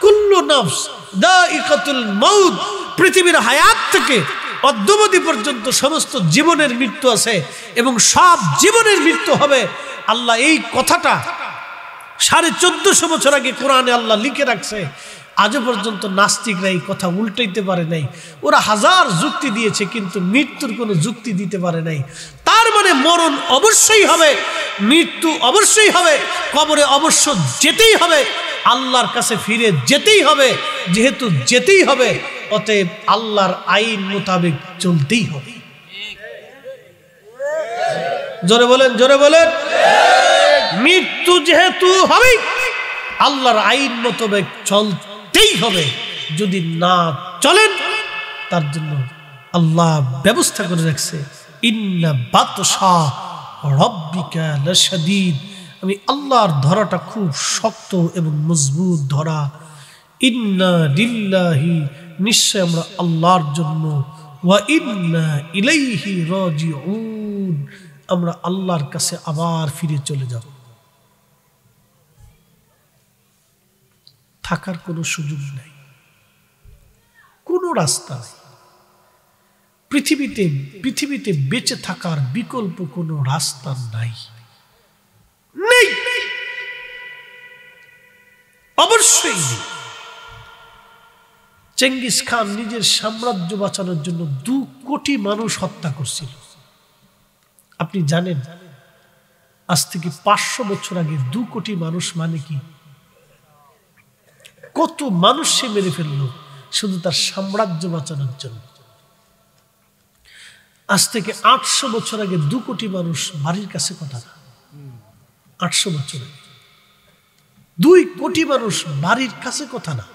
কুল্লু নফস দাইকাতুল মাউত, পৃথিবীর হায়াত থেকে অদ্যবধি পর্যন্ত সমস্ত জীবনের মৃত্যু আছে এবং সব জীবনের মৃত্যু হবে। আল্লাহ এই কথাটা 1450 বছর আগে কোরআনে আল্লাহ লিখে রাখছে। আজও পর্যন্ত নাস্তিকরা এই কথা উল্টাইতে পারে নাই। ওরা হাজার যুক্তি দিয়েছে কিন্তু মৃত্যুর কোনো যুক্তি দিতে পারে নাই। তার মানে মরণ অবশ্যই হবে, মৃত্যু অবশ্যই হবে, কবরে অবশ্য যেতেই হবে, আল্লাহর কাছে ফিরে যেতেই হবে। যেহেতু যেতেই হবে, অতএব আল্লাহর আইন মোতাবেক চলতেই হবে। জোরে বলেন, জোরে বলেন। মৃত্যু যেহেতু হবে, আল্লাহর আইন মোতাবেক চলতেই হবে। যদি না চলেন, তার জন্য আল্লাহ ব্যবস্থা করে রাখছে, ইন্না বাতশা রাব্বিকা লাশাদীদ। আমি আল্লাহর ধরাটা খুব শক্ত এবং মজবুত ধরা। ইন্না লিল্লাহি, নিশ্চয় আমরা আল্লাহর জন্য, ওয়া ইন্না ইলাইহি রাজিউন, আমরা আল্লাহর কাছে আবার ফিরে চলে যাব। থাকার কোনো সুযোগ নাই, কোনো রাস্তা নেই। পৃথিবীতে বেঁচে থাকার বিকল্প কোনো রাস্তা নাই, নেই, অবশ্যই নেই। চেঙ্গিস খান নিজের সাম্রাজ্য বাঁচানোর জন্য 2 কোটি মানুষ হত্যা করছিল। আপনি জানেন আজ থেকে 500 বছর আগে 2 কোটি মানুষ মানে কি? কত মানুষ সে মেরে ফেললো শুধু তার সাম্রাজ্য বাঁচানোর জন্য। আজ থেকে 800 বছর আগে 2 কোটি মানুষ বাড়ির কাছে কথা না। 800 বছর আগে 2 কোটি মানুষ বাড়ির কাছে কথা না।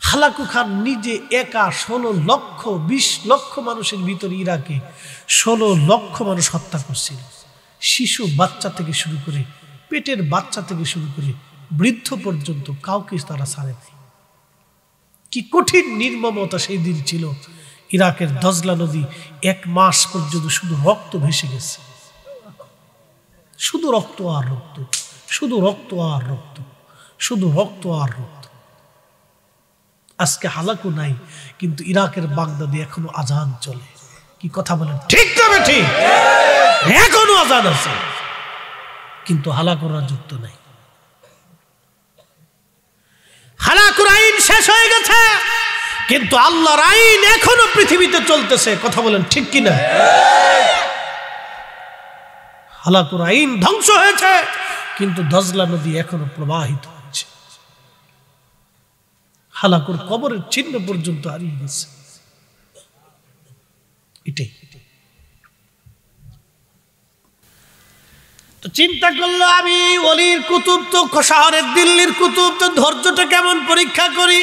হালাকু খান নিজে একা 16 লক্ষ 20 লক্ষ মানুষের ভিতরে ইরাকে 16 লক্ষ মানুষ হত্যা করছিল। শিশু বাচ্চা থেকে শুরু করে, পেটের বাচ্চা থেকে শুরু করে বৃদ্ধ পর্যন্ত কাউকে তারা ছাড়ে নাই। কি কঠিন নির্মমতা সেই দিন ছিল। ইরাকের দজলা নদী 1 মাস পর্যন্ত শুধু রক্ত ভেসে গেছে, শুধু রক্ত আর রক্ত, শুধু রক্ত আর রক্ত, শুধু রক্ত আর রক্ত। আজকে হালাকু নাই, কিন্তু ইরাকের বাগদাদে এখনো আজান চলে। কি কথা বলেন ঠিক তবে ঠিক, এখনো আজান আছে, কিন্তু হালাকুর রাজত্ব নাই। হালাকুর আইন শেষ হয়ে গেছে, কিন্তু আল্লাহর আইন এখনো পৃথিবীতে চলতেছে। কথা বলেন ঠিক কিনা? হালাকুর আইন ধ্বংস হয়েছে, কিন্তু দজলা নদী এখনো প্রবাহিত হচ্ছে। হালাকুর কবরের চিহ্ন পর্যন্ত হারিয়ে গেছে। এটাই তো চিন্তা করলো আমি ওলির কুতুব, তো শহরের দিল্লির কুতুব, তো ধৈর্যটা কেমন পরীক্ষা করি।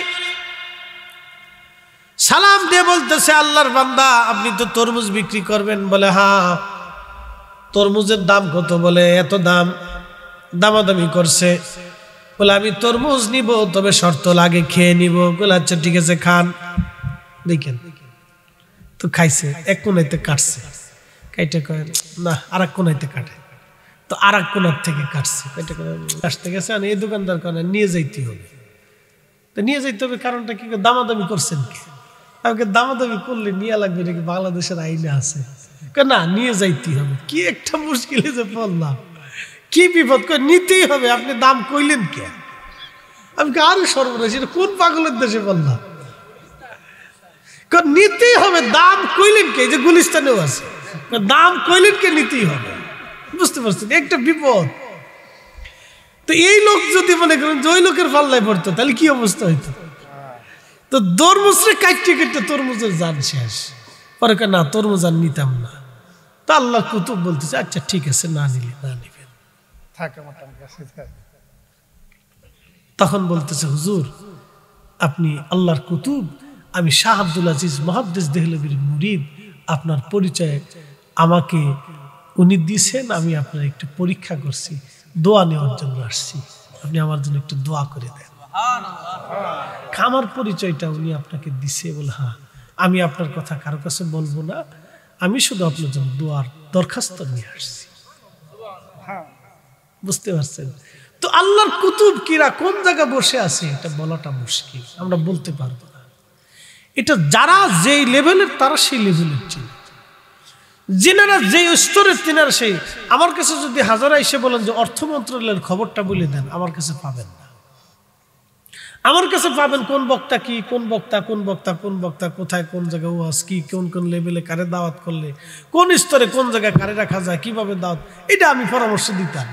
সালাম দিয়ে বলতেছে, আল্লাহর বান্দা আপনি তো তরমুজ বিক্রি করবেন? বলে হ্যাঁ। তরমুজের দাম কত? বলে এত দাম। দামাদামি করছে। বলে আমি তরমুজ নিব, তবে শর্ত লাগে খেয়ে নিব। বলে আচ্ছা ঠিক আছে খান। দেখেন তো খাইছে, এক কোনাইতে কাটছে, কাইটে কয় না আর এক কোনাইতে কাটে, তো আর এক কোনার থেকে কাটছে, কাইটে আসতে গেছে এই দোকানদার কারণে নিয়ে যাইতে হবে। তো নিয়ে যাইতে হবে কারণটা কি? দামাদামি করছেন কি? আমাকে দামাদামি করলে নিয়ে লাগবে নাকি? বাংলাদেশের আইনে আছে না, নিয়ে যাইতে হবে। কি একটা মুশকিলে যে পড়লাম, কি বিপদ! করে নিতেই হবে। আপনি দাম কইলেন কে? আমি আরো সর্বনাশ, এটা কোন পাগলের দেশে বললাম? নিতেই হবে। দাম কইলেন কে? যে গুলিস্তানেও আছে, দাম কইলেন কে? নিতেই হবে। বুঝতে পারছেন একটা বিপদ। তো এই লোক যদি মনে করেন যে ওই লোকের পাল্লায় পড়তো, তাহলে কি অবস্থা হইতো? তো তরমুজরে কাটতে কাটতে তরমুজের জান শেষ। পরে না তরমুজ আর নিতাম না। তো আল্লাহ কুতুব বলতেছে আচ্ছা ঠিক আছে, না নিলে না নিবেন। তখন বলতেছে হুজুর আপনি আল্লাহর কুতুব, আমি শাহ আব্দুল আজিজ মুহাদ্দিস দেহলভির মুরিদ, আপনার পরিচয় আমাকে উনি দিয়েছেন, আমি আপনার একটু পরীক্ষা করছি, দোয়া নেওয়ার জন্য আসছি, আপনি আমার জন্য একটু দোয়া করে দেন। আমার পরিচয়টা উনি আপনাকে দিছে। বলে হ্যাঁ, আমি আপনার কথা কারো কাছে বলবো না, আমি শুধু আপনার জন্য দোয়ার দরখাস্ত নিয়ে আসছি। বুঝতে পারছেন? তো আল্লাহর কুতুব কিরা কোন জায়গায় বসে আছে এটা বলাটা মুশকিল, আমরা বলতে পারবো না। এটা যারা যেই লেভেলের তারা সেই লেভেলের চিনে, যিনারা যে স্তরের তিনারা সেই। আমার কাছে যদি হাজারা এসে বলেন যে অর্থ মন্ত্রণালয়ের খবরটা বলে দেন, আমার কাছে পাবেন না। আমার কাছে পাবেন কোন বক্তা কি, কোন বক্তা কোন বক্তা কোন বক্তা কোথায় কোন জায়গায় ওয়াজ কি, কোন কোন লেভেলে কারে দাওয়াত করলে, কোন স্তরে কোন জায়গায় কারে রাখা যায়, কিভাবে দাওয়াত, এটা আমি পরামর্শ দিতাম।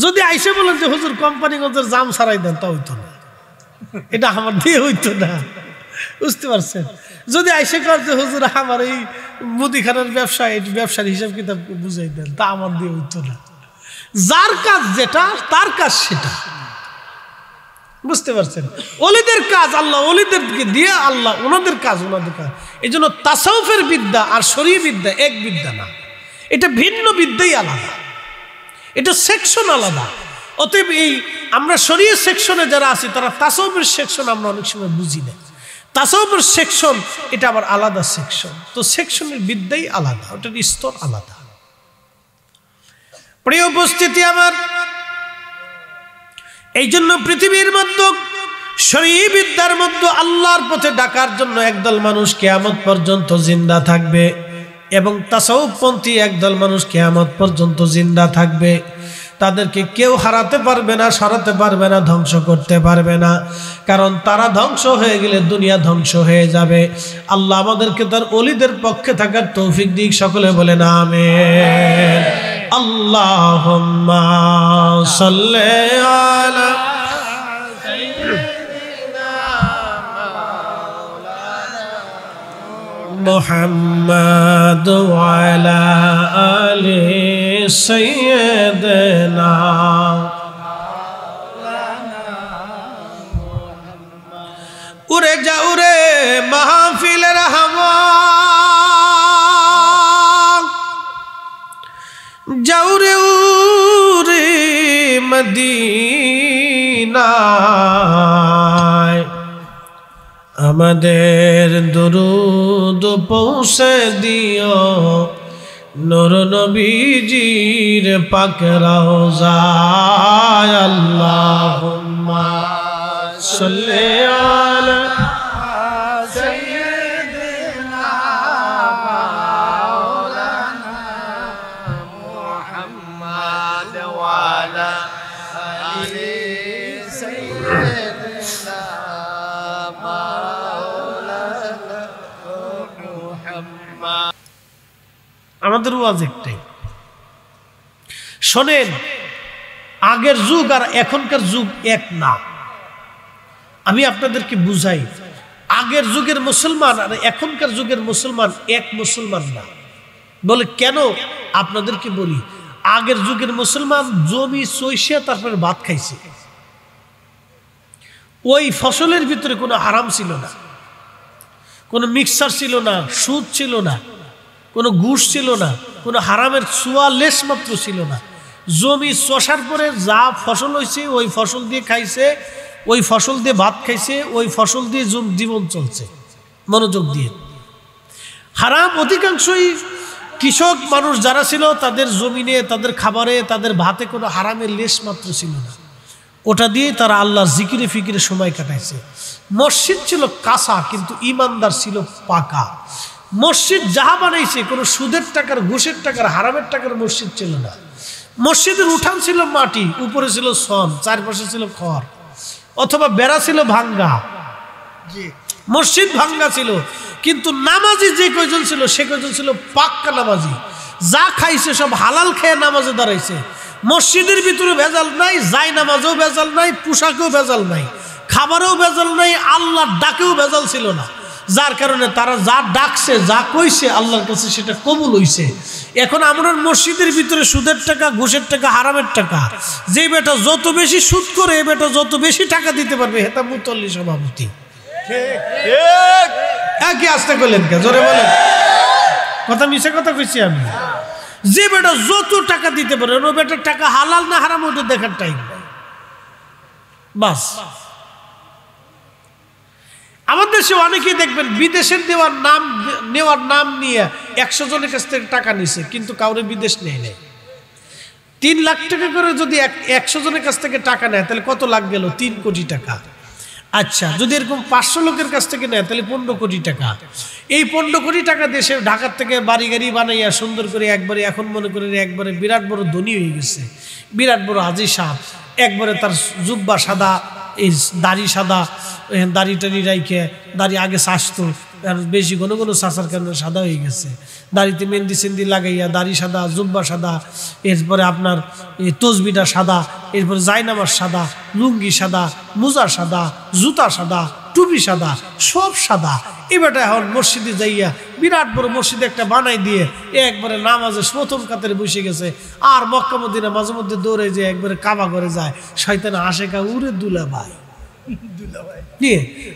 যদি আইসে বলেন যে হুজুর কোম্পানিগঞ্জের জাম ছাড়াই দেন, তা হইতো না, এটা আমার দিয়ে হইতো না। বুঝতে পারছেন? যদি আইসে কর যে হুজুর আমার এই মুদিখানার ব্যবসা, এই ব্যবসার হিসাব কিতাব বুঝাই দেন, তা আমার দিয়ে হইতো না। যার কাজ যেটা, তার কাজ সেটা। বুঝতে পারছেন? ওলিদের কাজ আল্লাহ ওলিদেরকে দিয়ে, আল্লাহ ওনাদের কাজ ওনাদের কাজ। এই জন্য তাসাউফের বিদ্যা আর শরীয়ী বিদ্যা এক বিদ্যা না, এটা ভিন্ন বিদ্যাই আলাদা, এটা সেকশন আলাদা। অতএব এই আমরা শরীয়ত সেকশনে যারা আছি তারা তাসাউফের সেকশন আমরা অনেক সময় বুঝি না। তাসাউফের সেকশন এটা আবার আলাদা সেকশন। তো সেকশনের বিদ্যাই আলাদা, ওটার স্তর আলাদা। প্রিয় উপস্থিতি আমার, এই জন্য পৃথিবীর মধ্যে শরীয়ী বিদ্যার মধ্যে আল্লাহর পথে ডাকার জন্য একদল মানুষ কিয়ামত পর্যন্ত জিন্দা থাকবে, এবং তাসাউফপন্থী একদল মানুষ কিয়ামত পর্যন্ত জিন্দা থাকবে। তাদেরকে কেউ হারাতে পারবে না, সরাতে পারবে না, ধ্বংস করতে পারবে না, কারণ তারা ধ্বংস হয়ে গেলে দুনিয়া ধ্বংস হয়ে যাবে। আল্লাহ আমাদেরকে তার ওলিদের পক্ষে থাকার তৌফিক দিক। সকলে বলেন আমিন। আল্লাহুম্মা সাল্লি আলা মুহাম্মাদ ওয়া আলা আলি সাইয়্যিদিনা। উড়ে যাও রে মাহফিলের হাওয়া, যাও রে উড়ে মদিনায়, আমাদের দুরুদ পৌঁছে দিও নূর নবীজির পাক রওজায়। আল্লাহুম্মা সাল্লি আলা সাইয়্যিদিনা মাওলানা মুহাম্মাদ ওয়া আলা আলি সাইয়্যিদিনা মাওলানা মুহাম্মাদ। আমাদের ওয়াজ একটাই, শোনেন, আগের যুগ আর এখনকার যুগ এক না। আমি আপনাদেরকে বুঝাই, আগের যুগের মুসলমান আর এখনকার যুগের মুসলমান এক মুসলমান না। বলে কেন? আপনাদেরকে বলি, আগের যুগের মুসলমান জমি চইষে তারপরে ভাত খাইছে। ওই ফসলের ভিতরে কোনো হারাম ছিল না, কোনো মিক্সার ছিল না, সুদ ছিল না, কোনো ঘুষ ছিল না, কোনো হারামের ছোঁয়া লেশ মাত্র ছিল না। জমি চষার পরে যা ফসল হয়েছে ওই ফসল দিয়ে খাইছে, ওই ফসল দিয়ে ভাত খাইছে, ওই ফসল দিয়ে জীবন চলছে মনোযোগ দিয়ে। হারাম অধিকাংশই কৃষক মানুষ যারা ছিল তাদের জমিনে, তাদের খাবারে, তাদের ভাতে কোনো হারামের লেশ মাত্র ছিল না। ওটা দিয়ে তারা আল্লাহর জিকিরে ফিকিরে সময় কাটাইছে। মসজিদ ছিল কাঁচা কিন্তু ইমানদার ছিল পাকা। মসজিদ যাহা বানাইছে কোনো সুদের টাকার, ঘুষের টাকার, হারামের টাকার মসজিদ ছিল না। মসজিদের উঠান ছিল মাটি, উপরে ছিল সন, চারপাশে ছিল খড়, অথবা বেড়া ছিল ভাঙ্গা। মসজিদ ভাঙ্গা ছিল কিন্তু নামাজি যে কয়জন ছিল সে কয়জন ছিল পাক্কা নামাজি। যা খাইছে সব হালাল খেয়ে নামাজে দাঁড়াইছে। মসজিদের ভিতরে ভেজাল নাই, যাই নামাজেও ভেজাল নাই, পোশাকেও ভেজাল নাই, খাবারেও ভেজাল নাই, আল্লাহর ডাকেও ভেজাল ছিল না। যার কারণে তারা যা ডাকছে, যা কইছে আল্লাহর কাছে সেটা কবুল হইছে। এখন আমরা মসজিদের ভিতরে সুদের টাকা, ঘুষের টাকা, হারামের টাকা, যে বেটা যত বেশি সুদ করে এ বেটা যত বেশি টাকা দিতে পারবে হেতা মুতল্লি সভাপতি। কি আসতে করলেন কে? জোরে বলেন। কথা মিশে কথা কইছি আমি। যে বেটা যত টাকা দিতে পারে ওই বেটার টাকা হালাল না হারাম ওটা দেখার টাইম বাস। আমাদের দেশে অনেকেই দেখবেন বিদেশের নেওয়ার নাম নিয়ে 100 জনের কাছ থেকে টাকা নিছে কিন্তু কাউরে বিদেশ নেয় নাই। 3 লাখ টাকা করে যদি 100 জনের কাছ থেকে টাকা নেয় তাহলে কত লাখ গেল? 3 কোটি টাকা। আচ্ছা, যদি এরকম 500 লোকের কাছ থেকে নেয় তাহলে 15 কোটি টাকা। এই 15 কোটি টাকা দেশের ঢাকার থেকে বাড়ি গাড়ি বানাইয়া সুন্দর করে একবারে, এখন মনে করেন একবারে বিরাট বড় ধনী হয়ে গেছে, বিরাট বড় হাজি সাহেব। একবারে তার জুব্বা সাদা, এই দাড়ি সাদা, দাড়ি টাড়ি রাইখে, দাড়ি আগে চাষতো, আর বেশি ঘন ঘন চাষার কারণে সাদা হয়ে গেছে। দাড়িতে মেহেন্দি সেন্দি লাগাইয়া দাড়ি সাদা, জুব্বা সাদা, এরপরে আপনার এই তসবিটা সাদা, এরপরে জায়নামাজ সাদা, লুঙ্গি সাদা, মোজা সাদা, জুতা সাদা, টুপি সাদা, সব সাদা। এবারটা এখন মসজিদে যাইয়া বিরাট বড় মসজিদে একটা বানাই দিয়ে একবারে নামাজে প্রথম কাতারে বসে গেছে। আর মক্কা মদিনা মাঝে মধ্যে দৌড়ে যে একবারে কাবা করে যায়, শয়তান আশেকা উরে দুলাভাই।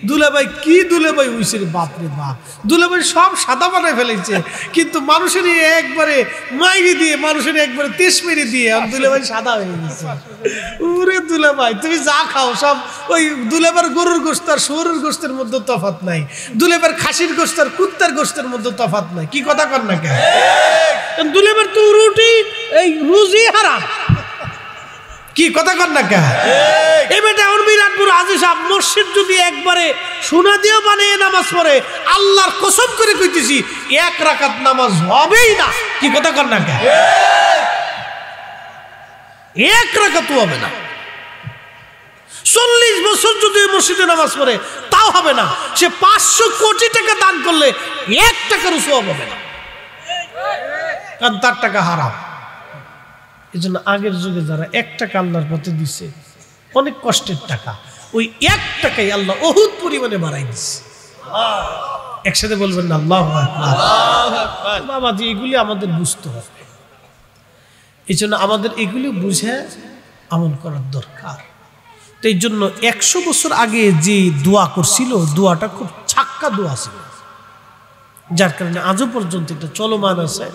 দুলাভাই কি দুলাভাই হইছে রে, বাপরে বাপ। দুলাভাই সব সাদা বানায় ফেলেছে কিন্তু মানুষের একবারে মাইরি দিয়ে, মানুষের একবারে তেজ মেরে দিয়ে দুলাভাই সাদা হয়ে গেছে। উরে দুলাভাই, তুমি যা খাও সব ওই দুলাভার গরুর গোশত আর শুয়োরের গোশতের মধ্যে তফাৎ নাই, দুলাভার খাসির গোশত আর কুত্তার গোশতের মধ্যে তফাৎ নাই। কি কথা কর না কেন? দুলাভার তো রুটি এই রুজি হারাম। কি কথা কর না কে? এই বেটা আমার বিরাট বড় হাজি সাহেব মসজিদ যদি একবারে সোনা দিয়ে বানিয়ে নামাজ পড়ে, আল্লাহর কসম করে কইতেছি 1 রাকাত নামাজ হবেই না। কি কথা কর না কে? 1 রাকাত হবে না। 40 বছর যদি মসজিদে নামাজ পড়ে তাও হবে না। সে 500 কোটি টাকা দান করলে 1 টাকারও সওয়াব হবে না, কারণ তার টাকা হারাম। এই জন্য আগের যুগে যারা 1 টাকা আল্লাহর পথে দিছে, অনেক কষ্টের টাকা, ওই 1 টাকাই আল্লাহ বহুত পরিমাণে বাড়াই দিচ্ছে। একসাথে বলবেন না আল্লাহু আকবার। বাবাজি, এগুলি আমাদের বুঝতে হবে। এই জন্য আমাদের এগুলি বুঝে আমল করার দরকার। তো এই জন্য 100 বছর আগে যে দোয়া করছিল, দোয়াটা খুব ছাক্কা দোয়া ছিল, যার কারণে আজও পর্যন্ত এটা চলমান আছে।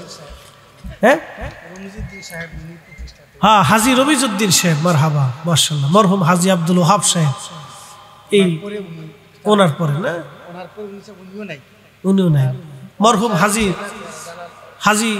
হ্যাঁ, হ্যাঁ, হাজী রমিজউদ্দিন সাহেব, মারহাবা, মাশাআল্লাহ। মরহুম হাজী আব্দুল ওহাব সাহেব, এই ওনার পরে না, উনিও নাই। মরহুম হাজী